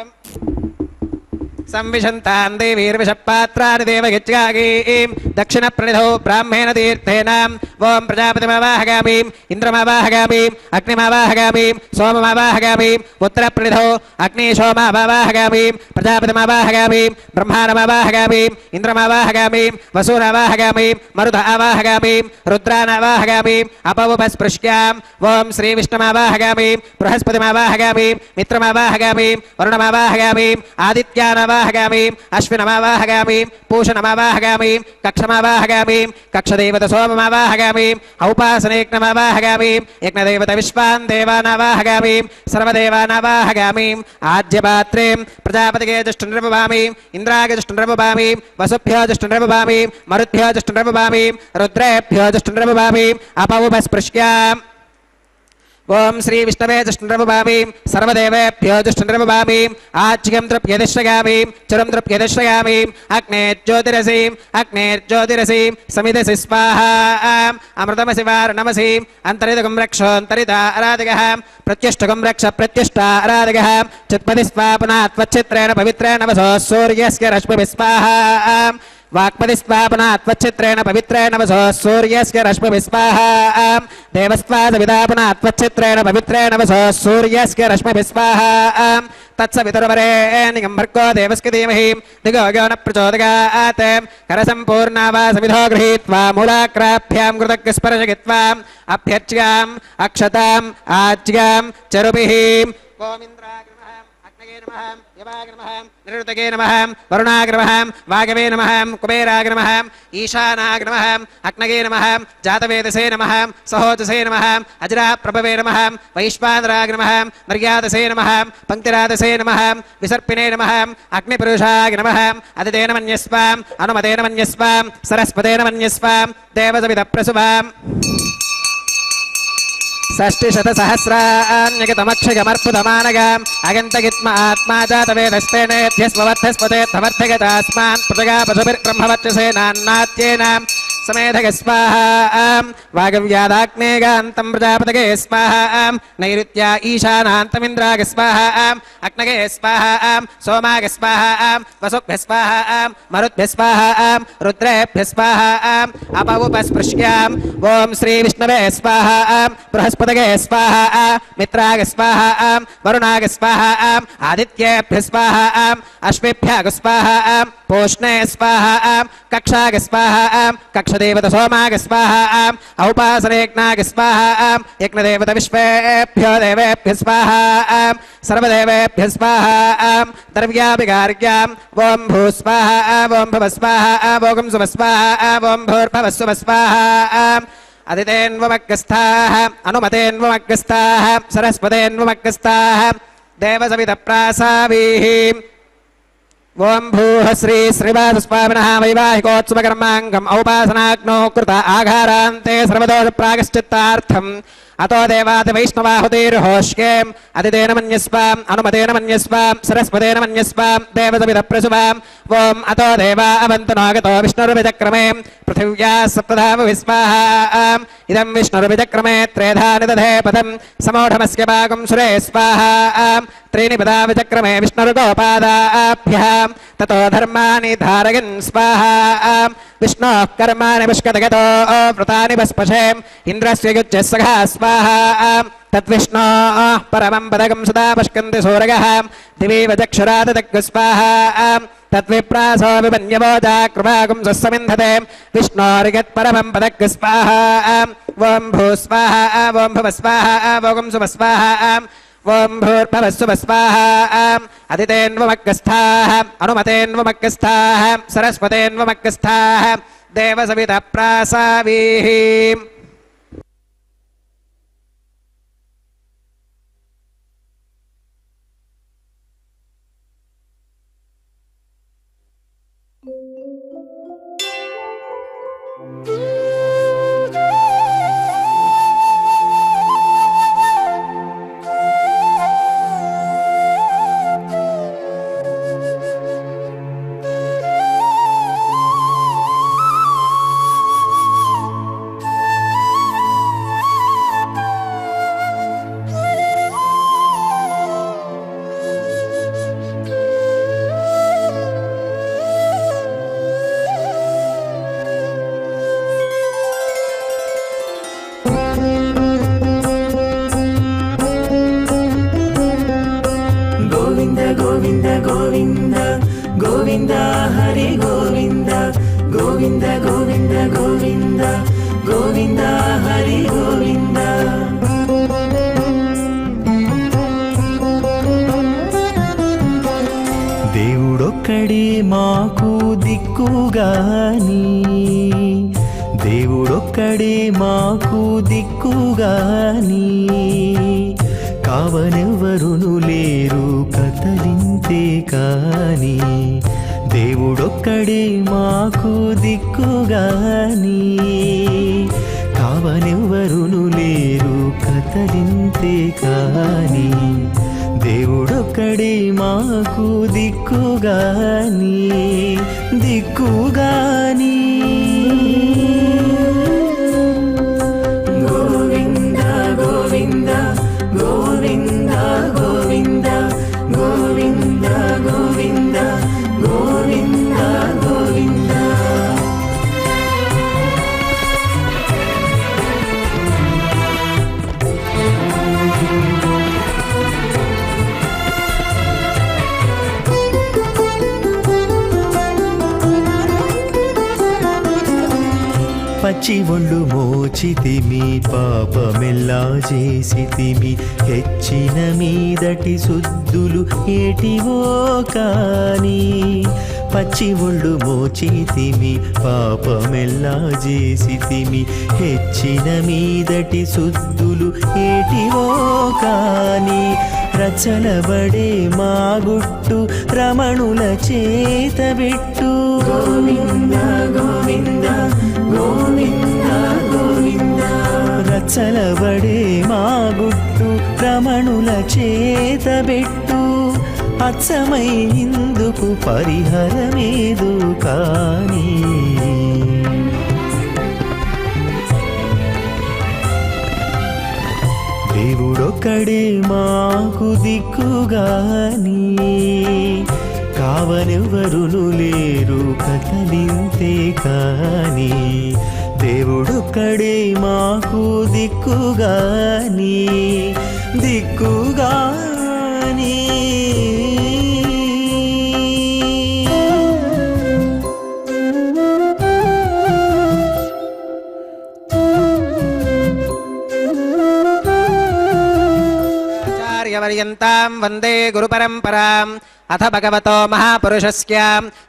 संविशन्तां देवीर्विषपात्राणि देवयज्ञागीं दक्षिणप्रणिधौ ब्राह्मेण तीर्थेन ॐ प्रजापतिमावाहयामि इन्द्रमावाहयामि अग्निमावाहयामि सोममावाहयामि उत्तरप्रणिधौ अग्निशोमावाहयामि प्रजापतिमावाहयामि ब्रह्माणमावाहयामि इन्द्रमावाहयामि वसूनावाहयामि मरुत आवाहयामि रुद्रानावाहयामि अपवुपस्पृश्यां ॐ श्रीविष्णुमावाहयामि बृहस्पतिमावाहयामि मित्रमावाहयामि वरुणमावाहयामि आदित्यानावाहयामि अश्विनमावाहयामि पूषणमावाहयामि कक्षमावाहयामि कक्षदेवत सोममावाहयामि औपासनेज्ञमावाहयामि यज्ञदेवत विश्वान् देवानावाहयामि सर्वदेवानावाहयामि आज्यपात्रे प्रजापतिगे जुष्टुर्नृपवामि इन्द्रागे जुष्टुर्नृपवामि वसुभ्यो जुष्टुर्नृपवामि मरुद्भ्यो जुष्टुर्नृपवामि रुद्रेभ्यो जुष्टुर्नृपवामि अपवुपस्पृश्याम् ओम श्री विष्णवे जुष्टुर्नृपवामि सर्वदेवेभ्यो जुष्टुर्नृपवामि आज्यं तृप्यदिश्रयामि चरं तृप्यदिश्रयामि अग्नेर्ज्योतिरसीं समिधसि स्वाहा अमृतमसि वारणमसि अन्तरिदगं रक्षोऽन्तरिता आराधकः प्रत्यष्टगं रक्ष प्रत्यष्टा आराधकः चित्पदि स्वापनात्वच्छित्रेण पवित्रेण वसो सूर्यस्य रश्मिभिः स्वाहा वाक्पदिस्वापनात्वच्छित्रेण पवित्रेण वसो सूर्यस्य रश्मिभिः स्वाहा देवस्वादविदापनात्वच्छित्रेण पवित्रेण वसो सूर्यस्य रश्मिभिः स्वाहा तत्सवितुर्वरेण्यं भर्गो देवस्य धीमहि दिगो यो न प्रचोदयात् करसम्पूर्णावासविधो गृहीत्वा मूलाग्राभ्यां कृतज्ञस्पर्शयित्वा अभ्यर्च्याम् अक्षताम् आज्यां चरुभिः यवाय नमः निरुतगे नमः वरुणाय नमः वागवे नमः कुबेराय नमः ईशानाय नमः अग्नगे नमः जातवेदसे नमः सहोजसे नमः अजराप्रभवे नमः वैश्वानराय नमः मर्यादसे नमः पंक्तिरादसे नमः विसर्पिणे नमः अग्निपुरुषाय नमः अदितेन मन्यस्वाम् अनुमतेन मन्यस्वाम् सरस्वतेन मन्यस्वाम् देवसविदप्रसुवाम् षष्टिशतसहस्राण्यगतमक्षयमर्पुतमानगाम् अगन्तगित्म आत्मा जातवेदस्तेनेभ्यस्वर्थस्पतेत्थमर्थगतास्मान् पृथगा पशुभिर्ब्रह्मवर्चसेनान्नात्येनां समेधग स्वाहा वागव्यादाग्नेगान्तं प्रजापतगे स्वाहा नैऋत्या ईशानान्तमिन्द्राग स्वाहा अग्नगे स्वाहा सोमाग स्वाहा वसुभ्यः स्वाहा मरुद्भ्यः स्वाहा रुद्रेभ्यः स्वाहा अपवुपस्पृश्याम् ॐ श्री विष्णवे स्वाहा बृहस्पतगे स्वाहा मित्राग स्वाहा वरुणाग स्वाहा आदित्येभ्यः स्वाहा अश्वेभ्यः स्वाहा पोष्णे स्वाहा कक्षाग स्वाहा कक्षदेवत सोमाग स्वाहा औपासनेज्ञाग स्वाहा यज्ञदेवत विश्वेभ्यो देवेभ्यः स्वाहा सर्वदेवेभ्यः स्वाहा द्रव्याभिगार्ग्याम् ॐ भू स्वाहा ॐ भव स्वाहा ॐ सुव स्वाहा ॐ भूर्भुवः सुवः स्वाहा अदितेन्वमग्रस्थाः अनुमतेन्वमग्रस्थाः सरस्वतेन्वमग्रस्थाः देवसवितप्रासावीः ओम भूः श्री श्रीवासस्वामिनः वैवाहिकोत्सवकर्माङ्गम् औपासनाग्नो कृत आघारान्ते सर्वदोषप्रागश्चित्तार्थम् अतो देवादिवैष्णवाहुतिर्होष्येम् अदितेन मन्यस्वाम् अनुमतेन मन्यस्वाम् सरस्वतेन मन्यस्वाम् देवसवितप्रसुवाम् ओम अतो देवा अवन्तनागतो विष्णुर्विचक्रमे पृथिव्याः सप्तधामभिः स्वाहा इदं विष्णुर्विचक्रमे त्रेधा निदधे पदम् समोढमस्य भागं सुरे स्वाहा त्रीणि पदा विचक्रमे विष्णुर्गोपादाभ्यः ततो धर्माणि धारयन् स्वाहा विष्णोः कर्माणि पुष्कतगतो व्रतानि भस्पशेम् इन्द्रस्य युज्यः सखा स्वाहा तद्विष्णोः परमं पदकं सदा पश्यन्ति सूरयः दिवि वचक्षुराददग् स्वाहा तद्विप्रासो विमन्यवोजा कृपागुं स्वस्समिन्धते विष्णोर्यत्परमं पदग् स्वाहा ॐ भू स्वाहा ॐ भव स्वाहा ॐ सुव स्वाहा ఓం భూర్భవస్సువ స్వాహా అదితేన్వమగ్గస్థాః అనుమతేన్వమగ్గస్థాః సరస్వతేన్వమగ్గస్థాః దేవసవిత ప్రాసావీః. గోవింద గోవింద గోవింద హరి గోవింద గోవింద గోవింద గోవింద గోవింద హరి గోవింద. దేవుడొక్కడే మాకు దిక్కుగాని, దేవుడొక్కడే మాకు దిక్కుగాని, కావనెవ్వరును లేరు కదలింతే కాని. దేవుడొక్కడే మాకు దిక్కుగాని, కావనెవ్వరును లేరు కదలింతే కాని. దేవుడొక్కడే మాకు దిక్కుగాని, దిక్కుగాని. గోవింద గోవింద గోవింద గోవింద గోవింద గోవింద గోవింద గోవింద. పచ్చి ఒళ్ళు మోచితిమి, పాపమెల్లా చేసితిమి, హెచ్చిన మీదటి శుద్ధులు ఏటివో కాని. పచ్చి ఒళ్ళు మోచితిమి, పాపమెల్లా చేసితిమి, హెచ్చిన మీదటి శుద్ధులు ఏటివో కాని. రచనబడే మా గుట్టు రమణుల చేతబెట్టు. గోవింద గోవింద గోవింద గోవింద. రచనబడే మా గుట్టు రమణుల చేతబెట్టు. అచ్చమై ఇందుకు పరిహరమేదు కాని. దేవుడొక్కడే మాకు దిక్కుగాని, కావనెవ్వరును లేరు కదలింతే కాని. దేవుడొక్కడే మాకు దిక్కుగాని, దిక్కుగాని. ఆచార్యవర్యంతాం వందే గురుపరంపరాం. అథ భగవతో మహాపురుషస్య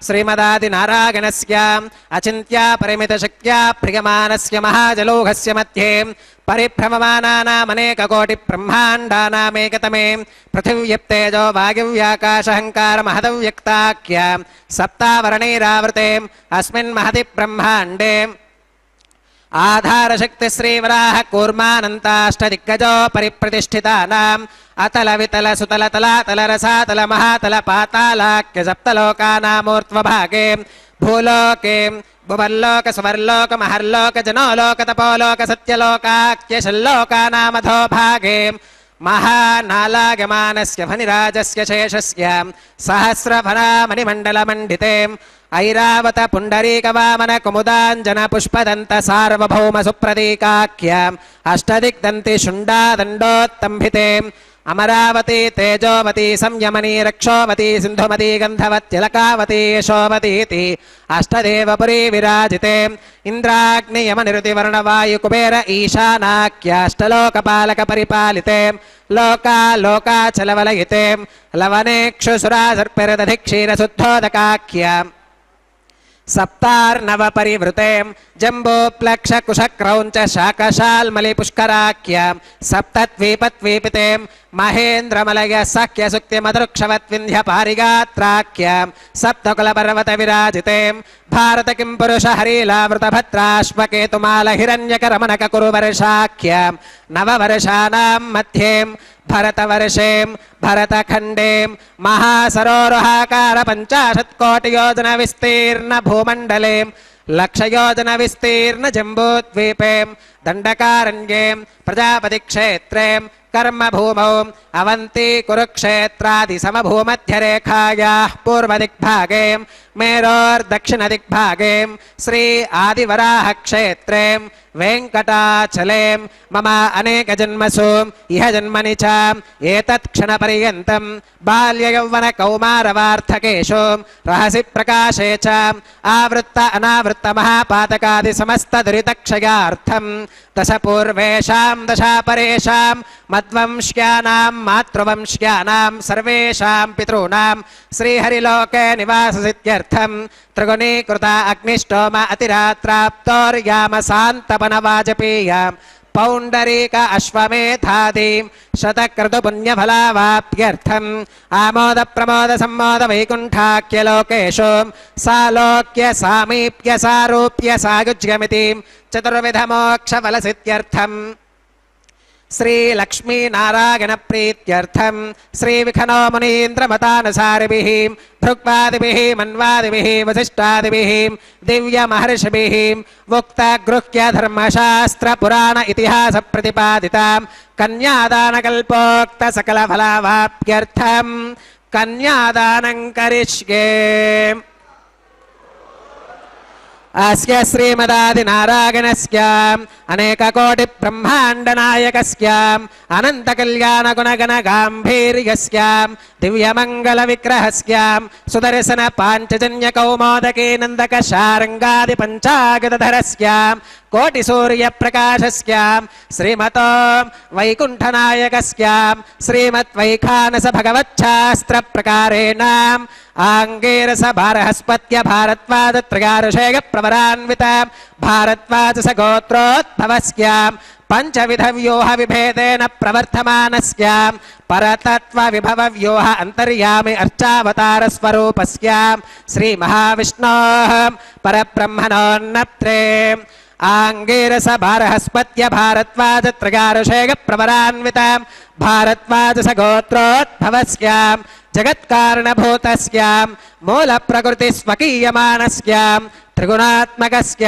శ్రీమదాదినారాయణస్య అచింత్యా పరిమితశక్త్యా ప్రియమానస్య మహాజలౌఘస్య మధ్యే పరిభ్రమమానానామనేకకోటి బ్రహ్మాండానామేకతమే పృథివ్యప్తేజో వాయువ్యాకాశహంకార మహదవ్యక్తాఖ్య సప్తావరణైరావృతే అస్మిన్ మహతి బ్రహ్మాండే ఆధారశక్తి శ్రీవరాహ కూర్మానంతాష్టదిగ్గజో పరిప్రతిష్ఠితానాం అతల వితల సుతల తలాతల రసాతల మహాతల పాతాళాఖ్య సప్తలోకానామూర్ధ్వభాగే భూలోకే భువర్లోక సువర్లోక మహర్లోక జనోలోక తపోలోక సత్యలోకాఖ్య షల్లోకానామధో భాగే మహానాలాగమానస్య ఫణిరాజస్య శేషస్య సహస్రఫణామణిమండలమండితే ఐరావత పుండరీక వామన కుముదాంజన పుష్పదంత సార్వభౌమ సుప్రతీకాఖ్య అష్టదిగ్దంతి శుండాదండోత్తంభితే అమరావతి తేజోవతి సంయమని రక్షోవతి సింధుమతి గంధవత్యలకావతి యశోవతీతి అష్టదేవపురీ విరాజితే ఇంద్రాగ్నియమనిరుతివర్ణవాయు కుబేర ఈశానాఖ్యాష్టలోకపాలక పరిపాలితే లోకాలోకాచలవలయితే లవనేక్షుసురాసర్పిరదధి క్షీరశుద్ధోదకాఖ్య సప్తార్ణవ పరివృతే జంబోప్లక్షకుశక్రౌంచ శాకశాల్మలి పుష్కరాఖ్య సప్తద్వీపద్వీపితే మహేంద్రమలయ సఖ్య సుక్తి మదృక్షవత్వింధ్య పారిగాత్రాఖ్య సప్తకులపర్వత విరాజితే భారత కిం పురుష హరీలావృత భద్రాశ్వకేతుమాల హిరణ్యకరమణక కురువర్షాఖ్య నవవర్షానాం మధ్యే భరతవర్షే భరతఖండే మహాసరోరుహాకార 50 కోటి యోజన విస్తీర్ణ భూమండలే లక్షయోజన విస్తీర్ణ జంబూద్వీపే దండకారణ్యే ప్రజాపతి క్షేత్రే కర్మభూమౌ అవంతి కురుక్షేత్రాది సమభూమధ్యరేఖాయాః పూర్వదిగ్భాగే మేరోర్దక్షిణదిగ్భాగే శ్రీ ఆదివరాహ క్షేత్రే వెంకటాచలే మమ అనేక జన్మసు ఇహ జన్మని చ ఏతత్ క్షణపర్యంతం బాల్యయౌవన కౌమారవార్థకేషు రహసి ప్రకాశే చ ఆవృత్త అనావృత్త మహాపాతకాది సమస్త దురితక్షయార్థం దశ పూర్వేషాం దశాపరేషాం మద్వంశ్యానాం మాతృవంశ్యానాం సర్వేషాం పితॄణాం శ్రీహరిలోకే నివాససిద్ధ్యర్థం త్రిగుణీకృత అగ్నిష్టోమ అతిరాత్రాప్తోర్యామ శాంతపన వాజపేయ పౌండరీక అశ్వమేధాది శతక్రతు పుణ్యఫలావాప్త్యర్థం ఆమోద ప్రమోద సమ్మోద వైకుంఠాఖ్యలోకేషు సాలోక్య సామీప్య సారూప్య సాయుజ్యమితి చతుర్విధ మోక్షఫలసిద్ధ్యర్థం శ్రీ లక్ష్మీ నారాయణ ప్రీత్యర్థం శ్రీ విఖనో మునీంద్రమతానుసారిభిః భృగ్వాదిభిః మన్వాదిభిః వసిష్ఠాదిభిః దివ్య మహర్షిభిః ఉక్త గృహ్య ధర్మశాస్త్ర పురాణ ఇతిహాస ప్రతిపాదితాం కన్యాదాన కల్పోక్త సకల ఫలావాప్త్యర్థం కన్యాదానం కరిష్యే. అస్య శ్రీమదాది నారాయణస్య అనేక కోటి బ్రహ్మాండ నాయకస్య అనంత కళ్యాణ గుణగణ గాంభీర్యస్య దివ్యమంగళ విగ్రహస్య సుదర్శన పాంచజన్య కౌమోదకే నందక శారంగాది పంచాగతధరస్య కోటి సూర్య ప్రకాశస్య శ్రీమతో వైకుంఠనాయకస్య శ్రీమద్ వైఖానస భగవచ్ఛాస్త్ర ప్రకారేణ ఆంగేరస భారహస్పత్య భారద్వాజ త్రయారుషేయ ప్రవరాన్విత భారద్వాజ గోత్రోద్భవస్య పంచవిధ వ్యూహ విభేదేన ప్రవర్తమానస్య పరతత్వ విభవ వ్యూహ అంతర్యామి అర్చావతార స్వరూపస్య శ్రీ మహావిష్ణోః పరబ్రహ్మణోన్నత్రే ఆంగేరస భారహస్పత్య భారద్వాజ త్రయారుషేయ ప్రవరాన్విత భారద్వాజ గోత్రోద్భవస్య జగత్కారణభూతస్య మూల ప్రకృతి స్వకీయమానస్య త్రిగుణాత్మకస్య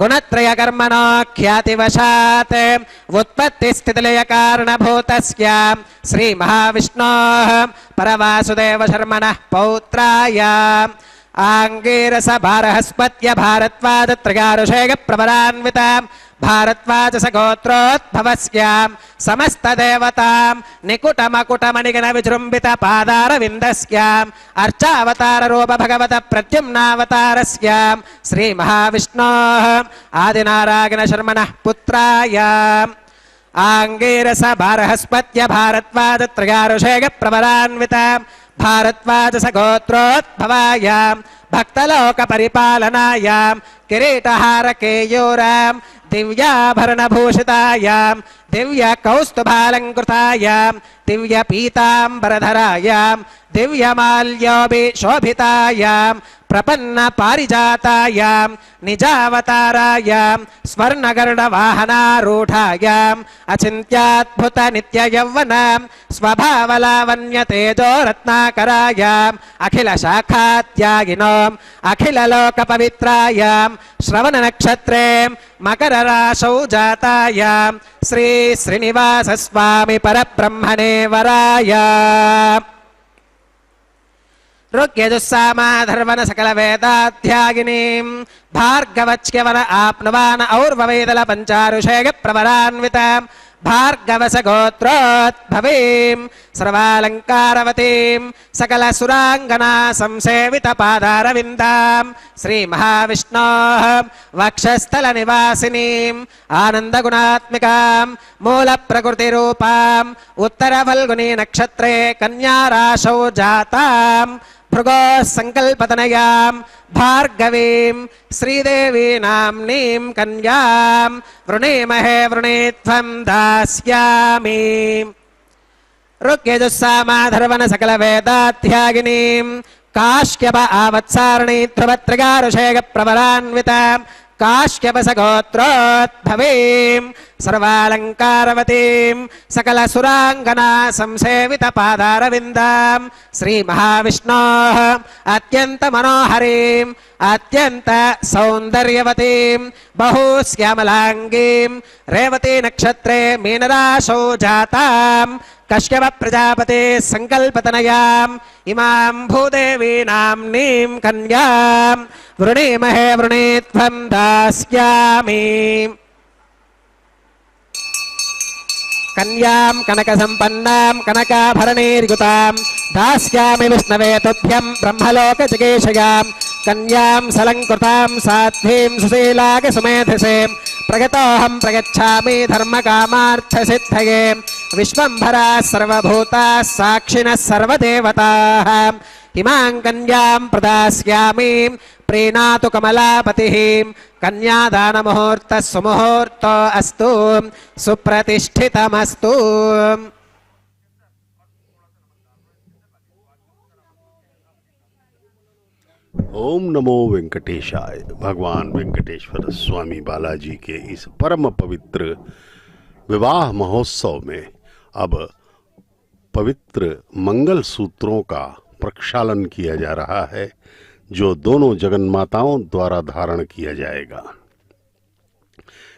గుణత్రయ కర్మణో ఖ్యాతివశాత్ ఉత్పత్తి స్థితిలయ కారణభూతస్య శ్రీ మహావిష్ణోః పరవాసుదేవ శర్మణః పౌత్రాయ ఆంగేరస భారహస్పత్య భారద్వాజ త్రయారుషేయ ప్రవరాన్విత భారద్వాజ గోత్రోద్భవస్య సమస్త దేవతాం నికుటమకుటమణిగణ విజృంభిత పాదారవిందస్య అర్చావతార రూప భగవత ప్రద్యుమ్నావతారస్య శ్రీ మహావిష్ణోః ఆదినారాయణ శర్మణః పుత్రాయ ఆంగేరస భారహస్పత్య భారద్వాజ త్రయారుషేయ ప్రవరాన్విత భారద్వాజ గోత్రోద్భవాయ భక్తలోక పరిపాలనాయ కిరీటహార కేయూరాం దివ్యాభరణభూషితాయ దివ్య కౌస్తుభాలంకృతాయ దివ్య పీతాంబరధరాయ దివ్యమాల్యోభి శోభితాయ ప్రపన్న పారిజాతాయ నిజావతారాయ స్వర్ణగరుడ వాహనారూఢాయ అచింత్యాద్భుత నిత్య యౌవన స్వభావలావణ్య తేజో రత్నాకరాయ అఖిల శాఖాత్యాగినో అఖిల లోక పవిత్రాయ శ్రవణ నక్షత్రే మకర రాశౌ జాతాయ శ్రీ శ్రీనివాస స్వామి పరబ్రహ్మణే వరాయ రుగ్యజుస్సామాధర్వణ సకల వేదాధ్యాగినీం భార్గవచ్యవన ఆప్నువాన ఔర్వవేదల పంచారుషేయ ప్రవరాన్విత भार्गवसगोत्रोद्भवीं सर्वालङ्कारवतीं सकलसुराङ्गना संसेवितपादारविन्दां श्रीमहाविष्णोः वक्षस्थलनिवासिनीम् आनन्दगुणात्मिकां मूलप्रकृतिरूपाम् उत्तरफल्गुनी नक्षत्रे कन्याराशौ जातां भृगोः सङ्कल्पतनयां भार्गवीं श्रीदेवी नाम्नीं कन्यां वृणीमहे वृणीत्वं दास्यामि ऋग्यजुस्सामाधर्वण सकलवेदाध्यागिनीं काश्यप आवत्सारिणी ध्रुवत्रिगारुषेय प्रबलान्वितां काश्यपसगोत्रोद्भवीं सर्वालङ्कारवतीं सकलसुराङ्गना संसेवितपादारविन्दां श्रीमहाविष्णोः अत्यन्तमनोहरीम् अत्यन्तसौन्दर्यवतीं बहुश्यामलाङ्गीं रेवती नक्षत्रे मीनराशौ जातां कश्यप प्रजापते सङ्कल्पतनयाम् इमां भूदेवी नाम्नीं कन्यां वृणीमहे वृणीत्वं दास्यामि कन्यां कनकसम्पन्नां कनकाभरणैर्युतां दास्यामि विष्णवे तुभ्यं ब्रह्मलोकजिगीषयां कन्यां सलङ्कृतां साध्वीं सुशीलागसुमेधसें प्रगतोऽहं प्रगच्छामि धर्मकामार्थसिद्धये विश्वम्भरा सर्वभूताः साक्षिणः सर्वदेवताः इमां कन्यां प्रदास्यामि प्रीणातु कमलापतिः कन्यादानमुहूर्तः सुमुहूर्तो अस्तु सुप्रतिष्ठितमस्तु। ओम नमो वेंकटेशाय। भगवान वेंकटेश्वर स्वामी बालाजी के इस परम पवित्र विवाह महोत्सव में अब पवित्र मंगल सूत्रों का प्रक्षालन किया जा रहा है, जो दोनों जगन्माताओं द्वारा धारण किया जाएगा।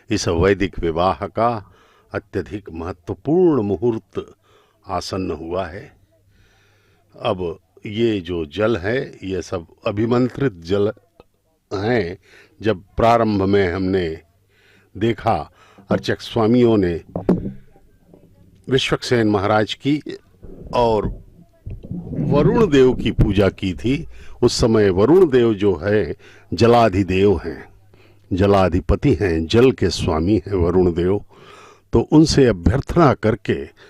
इस वैदिक विवाह का अत्यधिक महत्वपूर्ण मुहूर्त आसन्न हुआ है। अब ये जो जल है, ये सब अभिमंत्रित जल हैं। जब प्रारंभ में हमने देखा, अर्चक स्वामियों ने विश्वक्सेन महाराज की और वरुण देव की पूजा की थी। उस समय वरुण देव जो है जलाधिदेव हैं, जलाधिपति हैं, जल के स्वामी हैं वरुण देव। तो उनसे अभ्यर्थना करके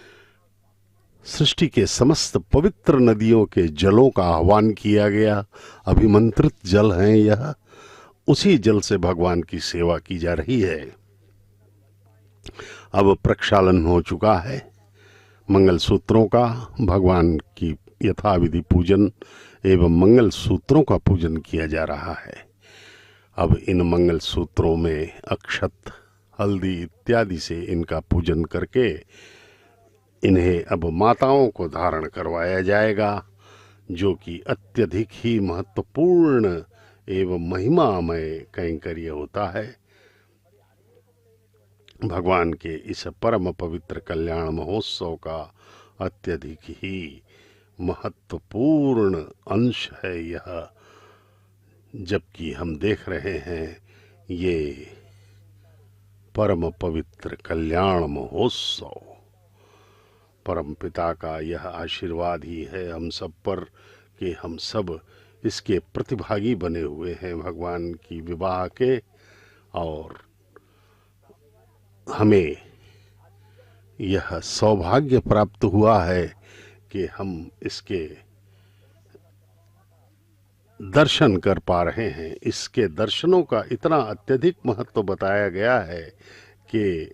सृष्टि के समस्त पवित्र नदियों के जलों का आह्वान किया गया। अभिमंत्रित जल हैं यह, उसी जल से भगवान की सेवा की जा रही है। अब प्रक्षालन हो चुका है मंगल सूत्रों का। भगवान की यथाविधि पूजन एवं मंगल सूत्रों का पूजन किया जा रहा है। अब इन मंगल सूत्रों में अक्षत, हल्दी इत्यादि से इनका पूजन करके इन्हें अब माताओं को धारण करवाया जाएगा, जो कि अत्यधिक ही महत्वपूर्ण एवं महिमामय कैंकर्य होता है। भगवान के इस परम पवित्र कल्याण महोत्सव का अत्यधिक ही महत्वपूर्ण अंश है यह, जबकि हम देख रहे हैं ये परम पवित्र कल्याण महोत्सव। परम पिता का यह आशीर्वाद ही है हम सब पर कि हम सब इसके प्रतिभागी बने हुए हैं भगवान की विवाह के, और हमें यह सौभाग्य प्राप्त हुआ है कि हम इसके दर्शन कर पा रहे हैं। इसके दर्शनों का इतना अत्यधिक महत्व बताया गया है कि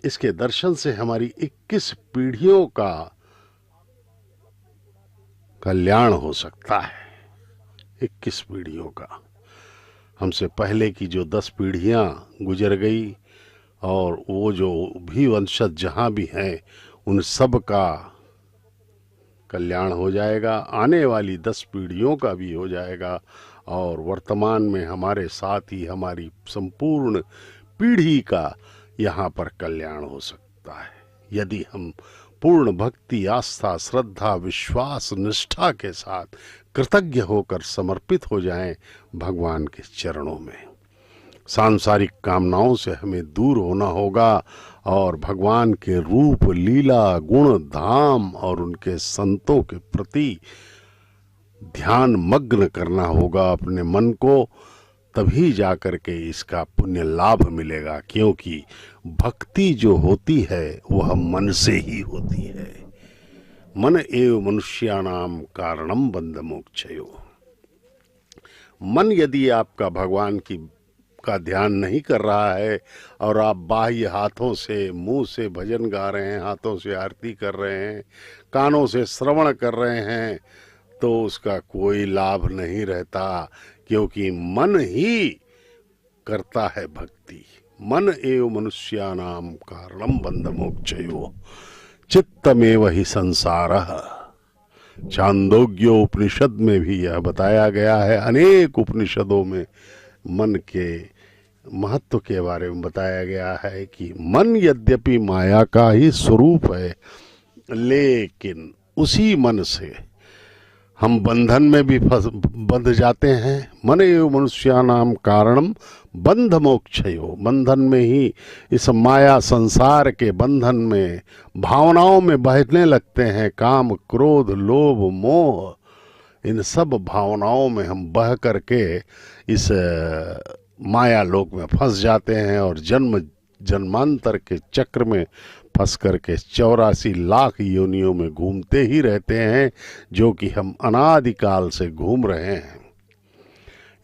इसके दर्शन से हमारी 21 पीढ़ियों का कल्याण हो सकता है। 21 पीढ़ियों का। हमसे पहले की जो 10 पीढ़ियां गुजर गई और वो जो भी वंशज जहां भी हैं, उन सब का कल्याण हो जाएगा। आने वाली 10 पीढ़ियों का भी हो जाएगा, और वर्तमान में हमारे साथ ही हमारी संपूर्ण पीढ़ी का यहाँ पर कल्याण हो सकता है, यदि हम पूर्ण भक्ति, आस्था, श्रद्धा, विश्वास, निष्ठा के साथ कृतज्ञ होकर समर्पित हो जाएं भगवान के चरणों में। सांसारिक कामनाओं से हमें दूर होना होगा और भगवान के रूप, लीला, गुण, धाम और उनके संतों के प्रति ध्यान मग्न करना होगा अपने मन को, तभी जाकर के इसका पुण्य लाभ मिलेगा। क्योंकि भक्ति जो होती है वह मन से ही होती है। मन एव मनुष्याणाम कारणम बंध मोक्षयो। मन यदि आपका भगवान का ध्यान नहीं कर रहा है और आप बाह्य हाथों से, मुंह से भजन गा रहे हैं, हाथों से आरती कर रहे हैं, कानों से श्रवण कर रहे हैं, तो उसका कोई लाभ नहीं रहता। क्योंकि मन ही करता है भक्ति। मन एव मनुष्याणाम कारणम बंध मोक्षयो चित्तमेव ही संसारः। छांदोग्य उपनिषद में भी यह बताया गया है, अनेक उपनिषदों में मन के महत्व के बारे में बताया गया है कि मन यद्यपि माया का ही स्वरूप है, लेकिन उसी मन से हम बंधन में भी बंध जाते हैं। मन एव मनुष्याणाम कारणम बंध मोक्षयो। बंधन में ही, इस माया संसार के बंधन में भावनाओं में बहने लगते हैं। काम, क्रोध, लोभ, मोह, इन सब भावनाओं में हम बह करके इस माया लोक में फंस जाते हैं और जन्म जन्मांतर के चक्र में फंस करके 84 लाख योनियों में घूमते ही रहते हैं, जो कि हम अनादिकाल से घूम रहे हैं।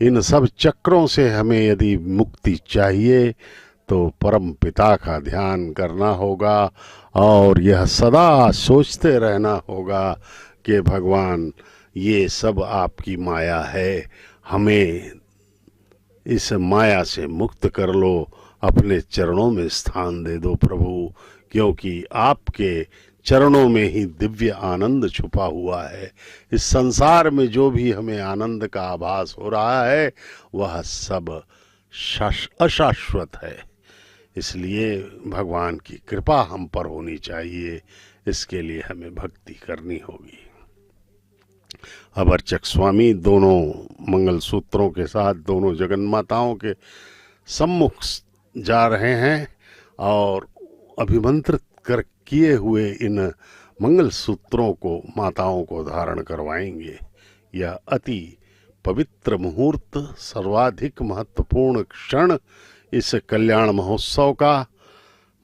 इन सब चक्रों से हमें यदि मुक्ति चाहिए तो परम पिता का ध्यान करना होगा और यह सदा सोचते रहना होगा कि भगवान, ये सब आपकी माया है, हमें इस माया से मुक्त कर लो, अपने चरणों में स्थान दे दो प्रभु। क्योंकि आपके चरणों में ही दिव्य आनंद छुपा हुआ है। इस संसार में जो भी हमें आनंद का आभास हो रहा है वह सब अशाश्वत है। इसलिए भगवान की कृपा हम पर होनी चाहिए। इसके लिए हमें भक्ति करनी होगी। अब अर्चक स्वामी दोनों मंगल सूत्रों के साथ दोनों जगन्माताओं के सम्मुख जा रहे हैं और अभिमंत्रित कर किए हुए इन मंगल सूत्रों को माताओं को धारण करवाएंगे। यह अति पवित्र मुहूर्त, सर्वाधिक महत्वपूर्ण क्षण इस कल्याण महोत्सव का,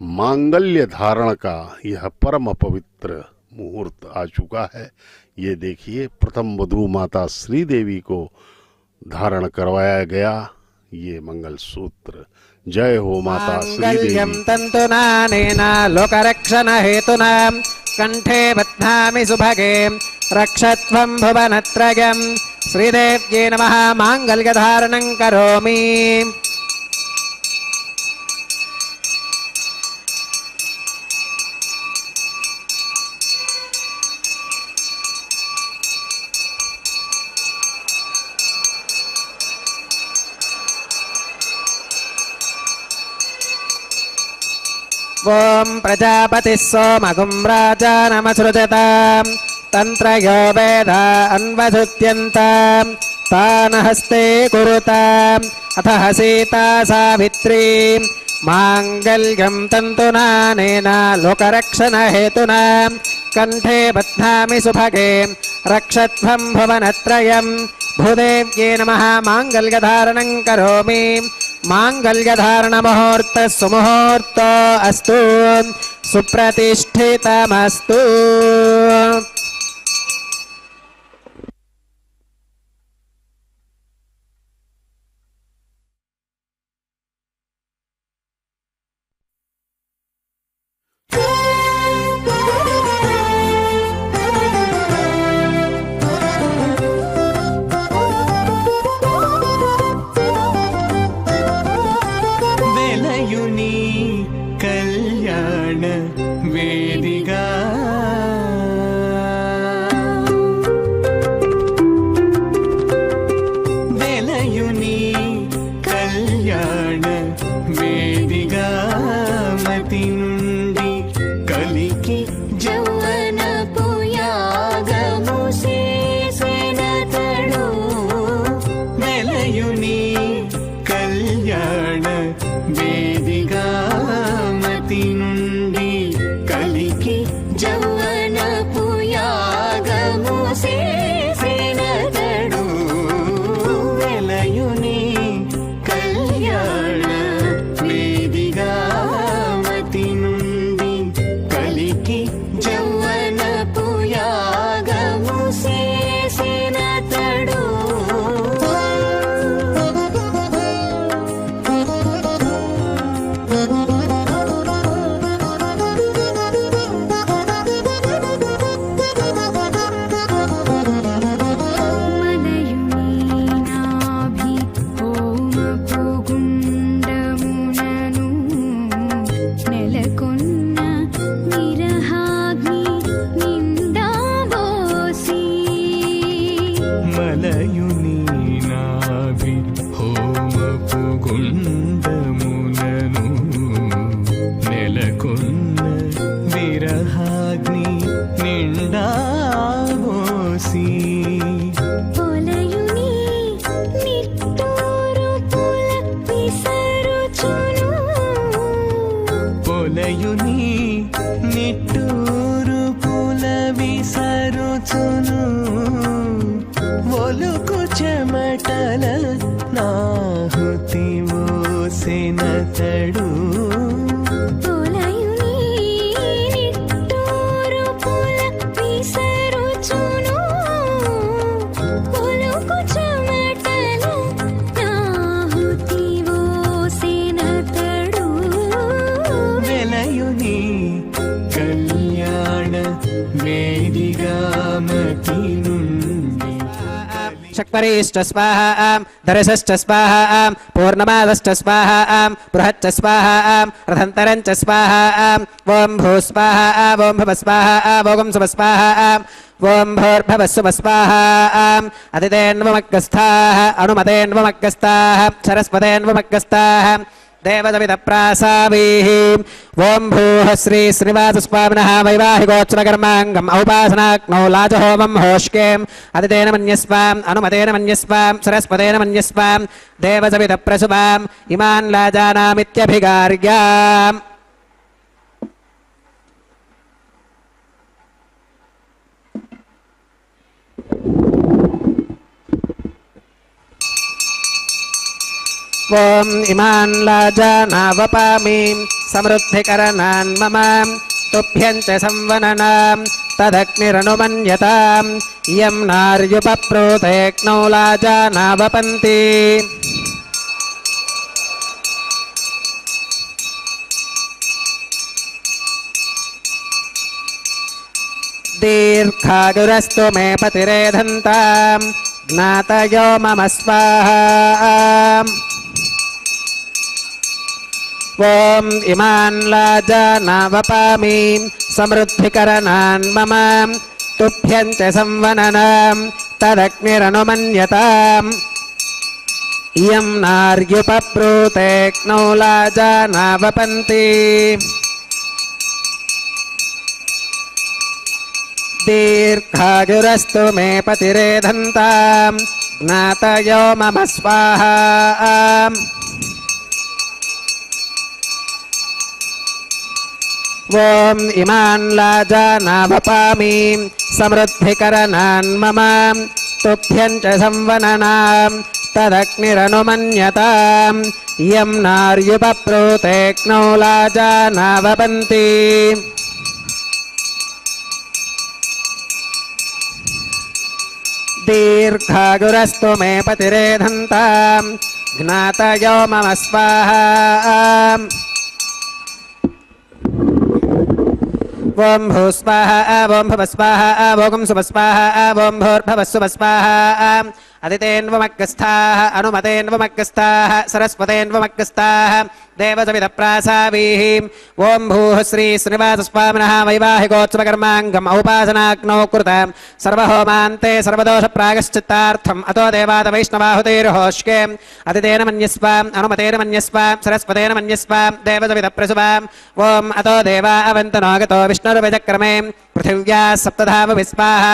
मांगल्य धारण का यह परम पवित्र मुहूर्त आ चुका है। ये देखिए, प्रथम वधू माता श्री देवी को धारण करवाया गया ये मंगल सूत्र। जय हो माता श्री मांगल्यं देवी। तन्तुनानेन लोकरक्षण हेतुना कंठे बध्नामि सुभगे रक्षत्वं भुवनत्रयम्। श्रीदेव्यै नमः। मांगल्यधारणं करोमि। ओम प्रजापतिः सोमगुं राजानमसृजताम् तन्त्रयो वेदा अन्वसुत्यन्ताम् तान् हस्ते कुरुताम् अथ सीता सावित्री मांगल्यं तन्तुनानेन लोकरक्षण हेतुना कंठे बध्नामि सुभगे रक्षत्वं भुवनत्रयम्। भूदेव्यै नमः। मांगल्यधारणं करोमि। मांगल्यधारण मुहूर्त सुमुहूर्त अस्तु सुप्रतिष्ठितमस्तु। వెలయుని కళ్యాణ వేదిగా పొలయుని నిట్టూరు పుల విసరుచును పొలయుని నిట్టూరు పుల విసరుచును ఒలుకు చెమటల నాహుతి మోసినతడు పొలయుని నిట్టూరు పుల విసరుచును ఒలుకు చెమటల నాహుతి మోసినతడు వెలయుని కళ్యాణ వేదిగామతి నుండి शक्परीश्च स्वाहा दरसश्च स्वाहा पूर्णमादश्च स्वाहा बृहच्च स्वाहा रथन्तरञ्च स्वाहा ॐ भू स्वाहा ॐ भव स्वाहा भोगं सुभ स्वाहा ॐ भूर्भवस्सुभ स्वाहा अदितेन्वमग्गस्थाः अनुमतेन्वमग्गस्थाः सरस्वतेन्वमग्गस्थाः देवदविदप्रासावीः ॐ भूः श्री श्रीनिवासस्वामिनः वैवाहिकोत्सवकर्माङ्गम् औपासनाग्नौ लाजहोमं होष्केम् अदितेन मन्यस्वाम् अनुमतेन मन्यस्वाम् सरस्वतेन मन्यस्वाम् देवदविदप्रसुवाम् इमान् लाजानामित्यभिगार्याम् ॐ इमान् लाजानावपामि समृद्धिकरणान् मम तुभ्यं च संवननां तदग्निरनुमन्यताम् इयं नार्युपप्रोतेऽग्नौ लाजानावपन्ति दीर्घायुरस्तु मे पतिरेधन्ताम् ज्ञातयो मम स्वाहा ॐ इमान् लाजानावपामि समृद्धिकरणान् मम तुभ्यं च संवननां तदग्निरनुमन्यताम् इयं नार्युपप्रोतेऽग्नौ लाजानावपन्ति दीर्घायुरस्तु मे पतिरेधन्ताम् ज्ञातयो मम स्वाहा ॐ इमान् लाजानावपामि समृद्धिकरणान् मम तुभ्यं च संवननां तदग्निरनुमन्यताम् इयं नार्युपप्रोतेऽग्नौ लाजानावपन्ति दीर्घायुरस्तु मे पतिरेधन्ताम् ज्ञातयो मम स्वाहा ॐ भूस्वाहा ॐ भवस्वाहा भोगं सुभस्वाहा ॐ भूर्भवस्सुभस्वाहा अदितेन्वमग्गस्थाः अनुमतेन्वमग्गस्थाः सरस्वतेन्वमग्गस्थाः देवसविदप्रासावीः ॐ भूः श्री श्रीनिवासस्वामिनः वैवाहिकोत्सवकर्माङ्गम् औपासनाग्नौ कृतं सर्वहोमान्ते सर्वदोषप्रायश्चित्तार्थम् अतो देवादवैष्णवाहुतेर्होष्के अदितेन मन्यस्वाम् अनुमतेन मन्यस्वाम् सरस्वतेन मन्यस्वाम् देवसविदप्रसुवाम् ॐ अतो देवा अवन्तनागतो विष्णुर्विजक्रमे पृथिव्याः सप्तधामविस्वाहा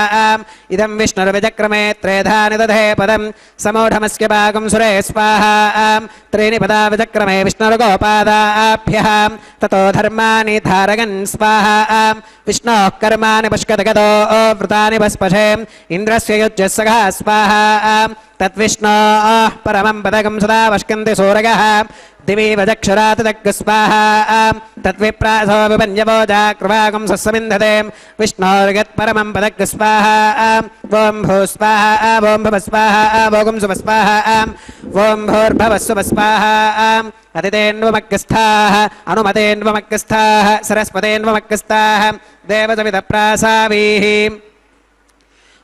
इदं विष्णुर्विजक्रमे त्रेधा निदधे पदं समूढमस्य भागं सुरे स्वाहा त्रीणि पदा विजक्रमे विष्णुर्गोपादाभ्यः ततो धर्माणि धारयन् स्वाहा विष्णोः कर्माणि पुष्कतगतो वृतानि भस्पशे इन्द्रस्य युज्यः सखा स्वाहा तद्विष्णोः परमं पदकं सदा वष्कन्ति सूरयः दिवि वजक्षरातदग् स्वाहा तद्विप्रासो विपन्यवो जाकृवागं सस्समिन्धते विष्णोर्यत्परमं पदग् स्वाहा ॐ भू स्वाहा ॐ भव स्वाहा भोगं सुभ स्वाहा ॐ भूर्भवस्सुभ स्वाहा अदितेन्वमग्गस्थाः अनुमतेन्वमग्गस्थाः सरस्वतेन्वमग्गस्थाः देवसविदप्रासावीः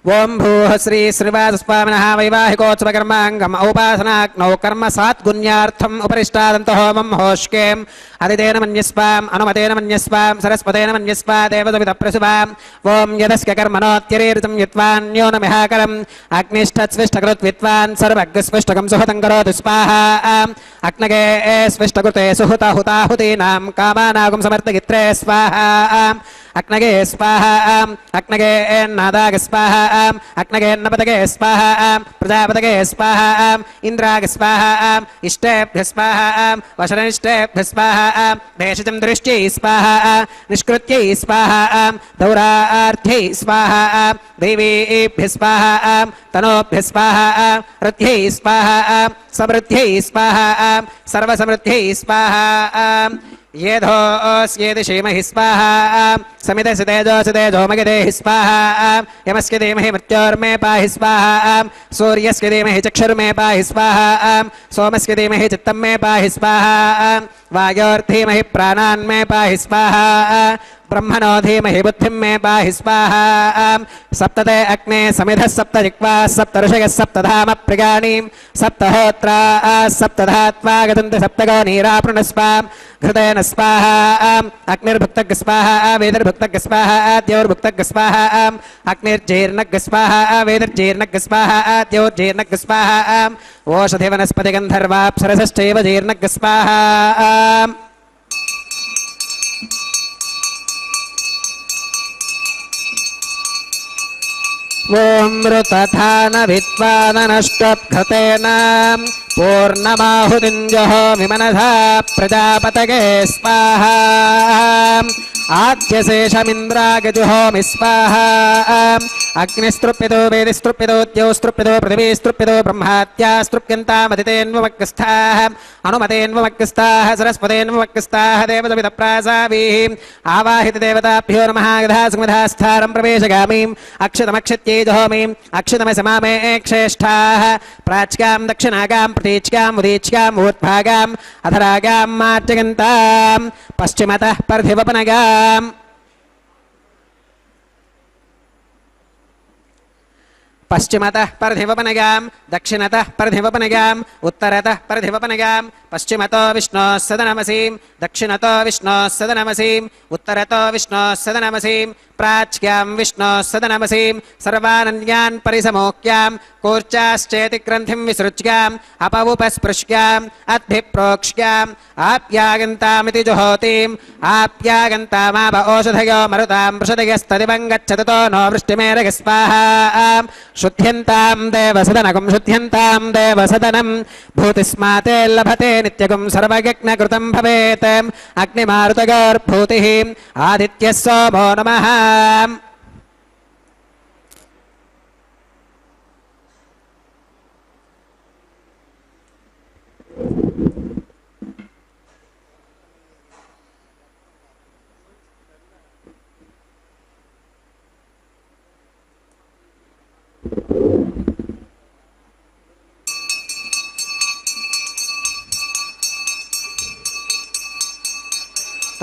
ॐ भूः श्री श्रीनिवासस्वामिनः वैवाहिकोत्सवकर्माङ्गम् औपासनाग्नौ कर्म सात्गुण्यार्थम् उपरिष्टादन्तहोमं होष्केम् अदितेन मन्यस्वाम् अनुमतेन मन्यस्वाम् सरस्वतेन मन्यस्वा देवसविदप्रसुवाम् ॐ यदस्य कर्मणोऽत्यरीरितं यत्वान्यो न मिहाकरम् अग्निष्ठत्स्विष्टकृत् विद्वान् सर्वज्ञस्विष्टकं सुहतं करोतु स्वाहा अग्नगे स्विष्टकृते सुहुता हुताहुतीनां कामानागं समर्थगित्रे स्वाहा अग्नगे स्वाहा अग्नगे नादाग स्वाहा अग्नगेन्नपतगे स्वाहा प्रजापतगे स्वाहा इन्द्राग स्वाहा इष्टेभ्यः स्वाहा वशनिष्टेभ्यः स्वाहा भेषजं दृष्ट्यै स्वाहा निष्कृत्यै स्वाहा दौरार्थ्यै स्वाहा देवीभ्यः स्वाहा तनोभ्यः स्वाहा रथ्यै स्वाहा समृद्ध्यै स्वाहा सर्वसमृद्ध्यै स्वाहा येधोऽस्येति श्रीमहि स्वाहा समितस्य तेजोऽसि तेजोमगिदेहि स्वाहा यमस्य धीमहि मृत्योर्मे पाहि स्वाहा सूर्यस्य धीमहि चक्षुर्मे पाहि स्वाहा सोमस्य धीमहि चित्तं मे पाहि स्वाहा वायोर्धीमहि प्राणान् मे पाहि स्वाहा ब्रह्मणो धीमहि बुद्धिं मे पाहि स्वाहा सप्तते अग्ने समिधः सप्त जिह्वा सप्त ऋषयः सप्तधाम प्रियाणि सप्तहोत्रा सप्तधात्वा गतन्ति सप्तगो नीरापृणस्वाम् घृतेन स्वाहा अग्निर्भुक्तग् स्वाहा वेदिर्भुक्तग् स्वाहा द्यौर्भुक्तग् स्वाहा अग्निर्जीर्णग् स्वाहा वेदिर्जीर्णग् स्वाहा द्यौर्जीर्णग् स्वाहा ओषधिवनस्पतिगन्धर्वाप्सरसश्चैव जीर्णग् स्वाहा ॐ मृतथान विद्वाननष्टघृतेन पूर्णमाहुतिं जहोमि मनसा प्रजापतये स्वाहा आद्यशेषमिन्द्रागजुहोमि स्वाहा अग्निस्तृप्यतो वेदिस्तृप्यतो द्यौस्तृप्यतो पृथिवीस्तृप्यतो ब्रह्मात्यास्तृप्यन्तामदितेन्वमग्रस्थाः अनुमतेन्वमग्रस्थाः सरस्वतेन्वमग्रस्थाः देवतमिदप्रासावीः आवाहित देवताभ्यो नमः गधासुमधास्थानं प्रवेशगामीम् अक्षतमक्षत्यै जहोमीम् अक्षतमसमामे क्षेष्ठाः प्राच्यां दक्षिणागां प्रतीच्यां उदीच्यां ऊर्ध्वागां अधरागां मार्जगन्तां पश्चिमतः पर्धिवपनगाम् पश्चिमतः पर्धिवपनगां दक्षिणतः पर्धिवपनगां उत्तरतः पर्धिवपनगां पश्चिमतो विष्णोः सदनमसीं दक्षिणतो विष्णोः सदनमसीं उत्तरतो विष्णोः सदनमसीं प्राच्यां विष्णोः सदनमसीं सर्वानन्यान् परिसमोक्यां कूर्चाश्चेति ग्रन्थिं विसृज्याम् अपवुपस्पृश्याम् अद्भिप्रोक्ष्याम् आप्यागन्तामिति जुहोतिम् आप्यागन्तामाप ओषधयो मरुतां वृषधयस्तदिवं गच्छततो नो वृष्टिमेरग स्वाहा शुद्ध्यन्तां देवसदनकं शुद्ध्यन्तां देवसदनं भूतिस्माते लभते नित्यगुं सर्वयज्ञकृतं भवेत् अग्निमारुतगोर्भूतिः आदित्यः सोमो नमः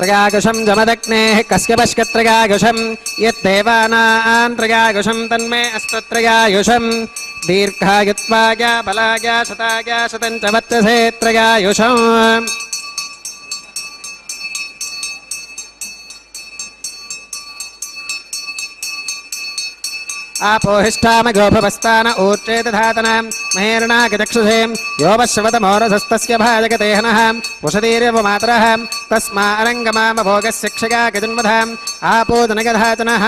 त्रयागुषं जमदग्नेः कस्य पश्कत्रयागुषं यद्देवानां त्रयागुषं तन्मे अस्तत्रयायुषं दीर्घायुत्वाय बलाय शताय शतं च वर्तसे त्रयायुषम् आपोहिष्ठाम गोभवस्तान ऊर्चेत धातनां महेरणागचक्षुषे यो वश्वतमोरसस्तस्य भाजगतेहनः वषतीर्यवमातरः तस्मा अरङ्गमामभोगस्य क्षया गजन्वधाम् आपोदनगधातनः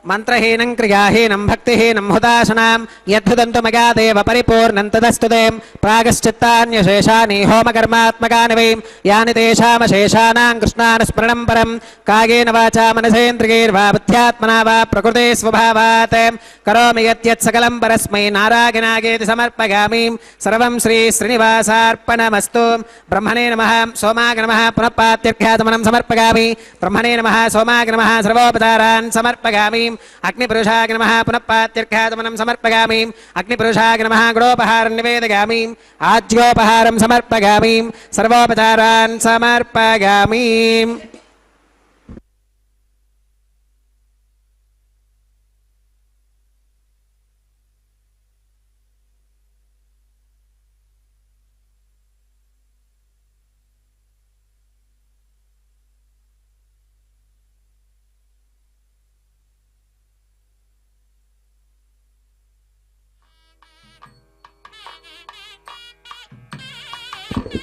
मंत्रहीनं क्रियाहीनं भक्तिहीनं हुदाशनां यद्भुदन्तु मया देव परिपूर्णं तदस्तुते प्रागश्चित्तान्यशेषानि होमकर्मात्मकानि वै यानि तेषामशेषाणां कृष्णानुस्मरणं परं कायेन वाचा मनसेन्द्रियैर्वा बुद्ध्यात्मना वा प्रकृते स्वभावात् करोमि यत् सकलं परस्मै नारायणायेति समर्पयामि सर्वं श्री श्रीनिवासार्पणमस्तु ब्रह्मणे नमः सोमाय नमः पुनः पात्यर्घ्याचमनं समर्पयामि ब्रह्मणे नमः सोमाय नमः सर्वोपचारान् समर्पयामि अग्निपुरुषाय नमः पुनः पात्यर्घ्याचमनं समर्पयामि अग्निपुरुषाय नमः गुणोपहारं निवेदयामि आज्योपहारं समर्पयामि सर्वोपचारान् समर्पयामि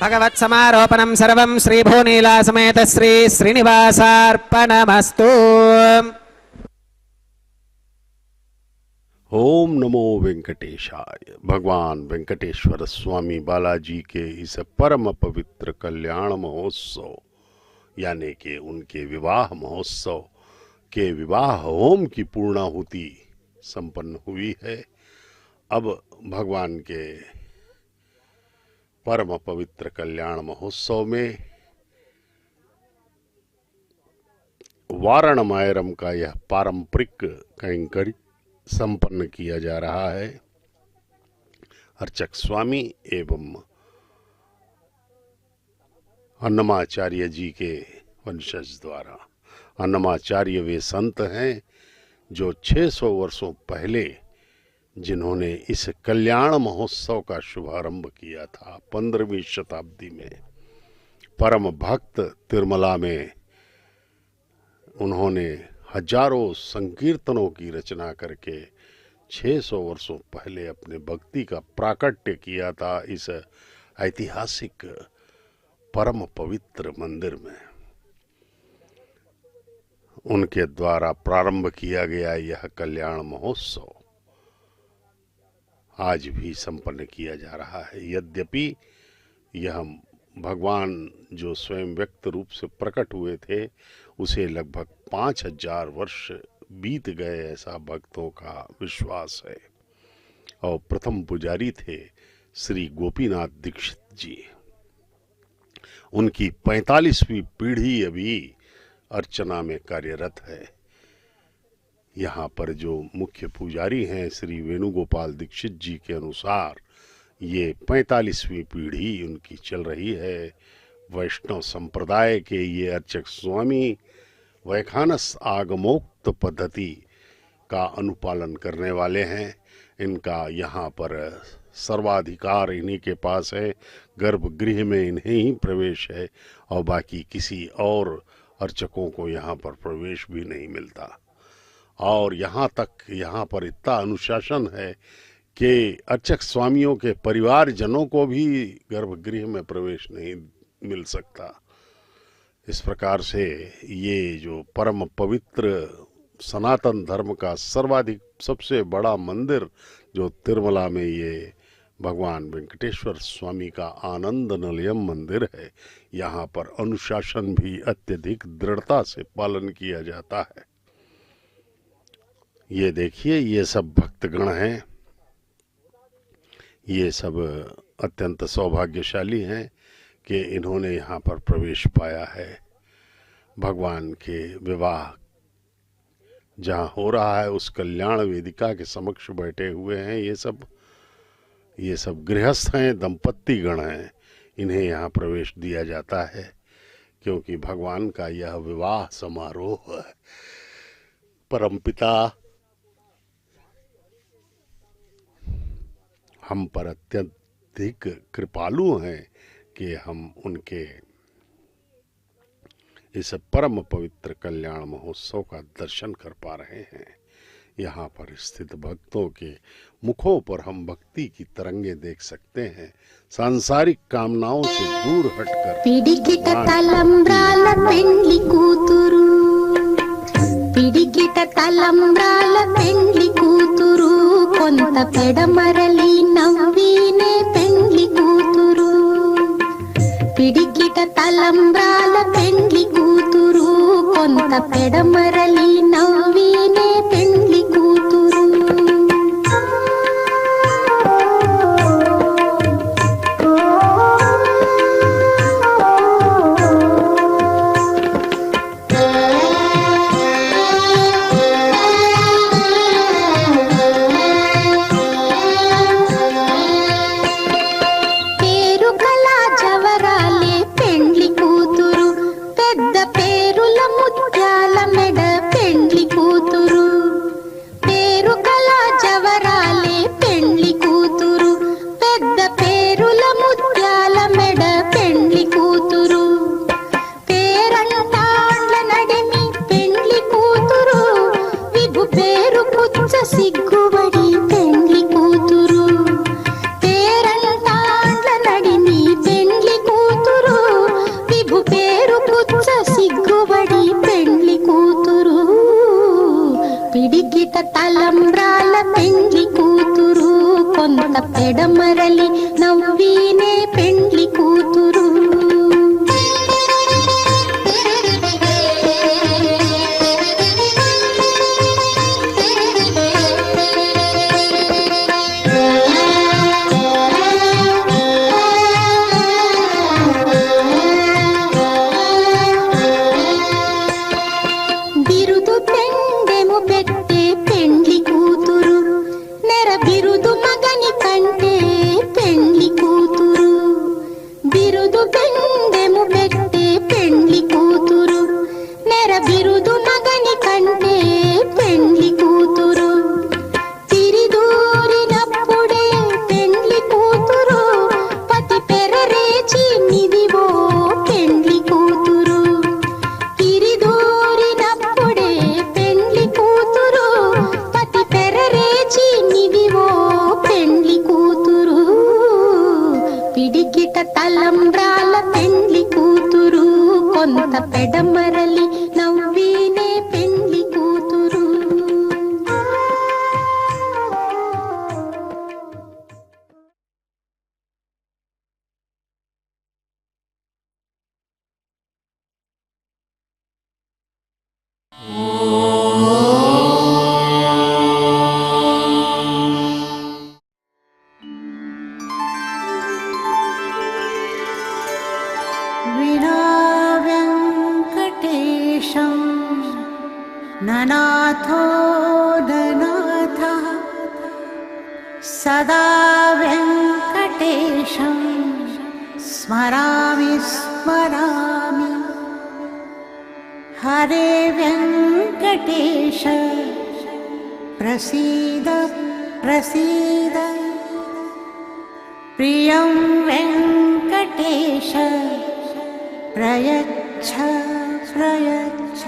భగవత్సమారోపణం సర్వం శ్రీభూనీలాసమేత శ్రీ శ్రీనివాసార్పణమస్తు. ओम नमो वेंकटेशाय। भगवान वेंकटेश्वर स्वामी बालाजी के इस परम पवित्र कल्याण महोत्सव यानी कि उनके विवाह महोत्सव के विवाह होम की पूर्णाहुति संपन्न हुई है। अब भगवान के परम पवित्र कल्याण महोत्सव में वारणमायरम का यह पारंपरिक कैंकर्य संपन्न किया जा रहा है। अर्चक स्वामी एवं अन्नमाचार्य जी के वंशज द्वारा। अन्नमाचार्य वे संत हैं जो 600 वर्षों पहले जिन्होंने इस कल्याण महोत्सव का शुभारंभ किया था 15वीं शताब्दी में। परम भक्त तिरुमला में उन्होंने हजारों संकीर्तनों की रचना करके 600 वर्षों पहले अपने भक्ति का प्राकट्य किया था इस ऐतिहासिक परम पवित्र मंदिर में। उनके द्वारा प्रारंभ किया गया यह कल्याण महोत्सव आज भी संपन्न किया जा रहा है। यद्यपि यह भगवान जो स्वयं व्यक्त रूप से प्रकट हुए थे उसे लगभग 5000 वर्ष बीत गए ऐसा भक्तों का विश्वास है। और प्रथम पुजारी थे श्री गोपीनाथ दीक्षित जी। उनकी 45वीं पीढ़ी अभी अर्चना में कार्यरत है। यहाँ पर जो मुख्य पुजारी हैं श्री वेणुगोपाल दीक्षित जी के अनुसार ये 45वीं पीढ़ी उनकी चल रही है। वैष्णव संप्रदाय के ये अर्चक स्वामी वैखानस आगमोक्त पद्धति का अनुपालन करने वाले हैं। इनका यहाँ पर सर्वाधिकार इन्हीं के पास है। गर्भगृह में इन्हें ही प्रवेश है और बाकी किसी और अर्चकों को यहाँ पर प्रवेश भी नहीं मिलता। और यहाँ तक यहाँ पर इतना अनुशासन है कि अर्चक स्वामियों के परिवारजनों को भी गर्भगृह में प्रवेश नहीं मिल सकता। इस प्रकार से ये जो परम पवित्र सनातन धर्म का सर्वाधिक सबसे बड़ा मंदिर जो तिरुमला में ये भगवान वेंकटेश्वर स्वामी का आनंद निलयम मंदिर है, यहाँ पर अनुशासन भी अत्यधिक दृढ़ता से पालन किया जाता है। ये देखिए ये सब भक्तगण हैं। ये सब अत्यंत सौभाग्यशाली हैं कि इन्होंने यहाँ पर प्रवेश पाया है। भगवान के विवाह जहाँ हो रहा है उस कल्याण वेदिका के समक्ष बैठे हुए हैं ये सब गृहस्थ हैं, दंपत्ति गण हैं। इन्हें यहाँ प्रवेश दिया जाता है क्योंकि भगवान का यह विवाह समारोह है। परमपिता हम पर अत्यधिक कृपालु हैं कि हम उनके इस परम पवित्र कल्याण महोत्सव का दर्शन कर पा रहे हैं। यहाँ पर स्थित भक्तों के मुखों पर हम भक्ति की तरंगे देख सकते हैं। सांसारिक कामनाओं से दूर हटकर పిడికిట తలంబ్రాల పెండ్లి కూతురు పిడికిట తలంబ్రాల పెండ్లి కూతురు కొంత పెడమరలి నవ్వినే పెండ్లి కూతురు పిడికిట తలంబ్రాల పెండ్లి కూతురు కొంత పెడమరలి నవ్వినే పెండ్లి కూతురు ముత్యాల మెడ పొగరు పుచ్చ సిగ్గుబడి పెండ్లి కూతురు పిడికిట తలంబ్రాల పెండ్లి కూతురు కొంత పెడమరలి నవ్వీనే పెండ్లి కూతురు బిరుదు పెండెము పెట్టే పెండ్లి కూతురు నెర బిరుదు మగని కంటే పెండ్లి కూతురు బిరుదు పెండెము పెట్టే పెండ్లి కూతురు నెర బిరుదు మగని కంటే పెండ్లి కూతురు తిరిదూరినప్పుడే పెండ్లి కూతురు పతి పెరరేచి నిదివో పెండ్లి కూతురు తిరిదూరినప్పుడే పెండ్లి కూతురు పతి పెరరేచి నిదివో పెండ్లి కూతురు పిడికిట తలంబ్రాల పెండ్లి కూతురు కొంత పెడమరలి నవ్వీనే పెండ్లి కూతురు विना वेङ्कटेशं ननाथो ननाथः सदा वेङ्कटेशं स्मरामि स्मरामि हरे वेङ्कटेश प्रसीद प्रसीद प्रियं वेङ्कटेश प्रयच्छ प्रयच्छ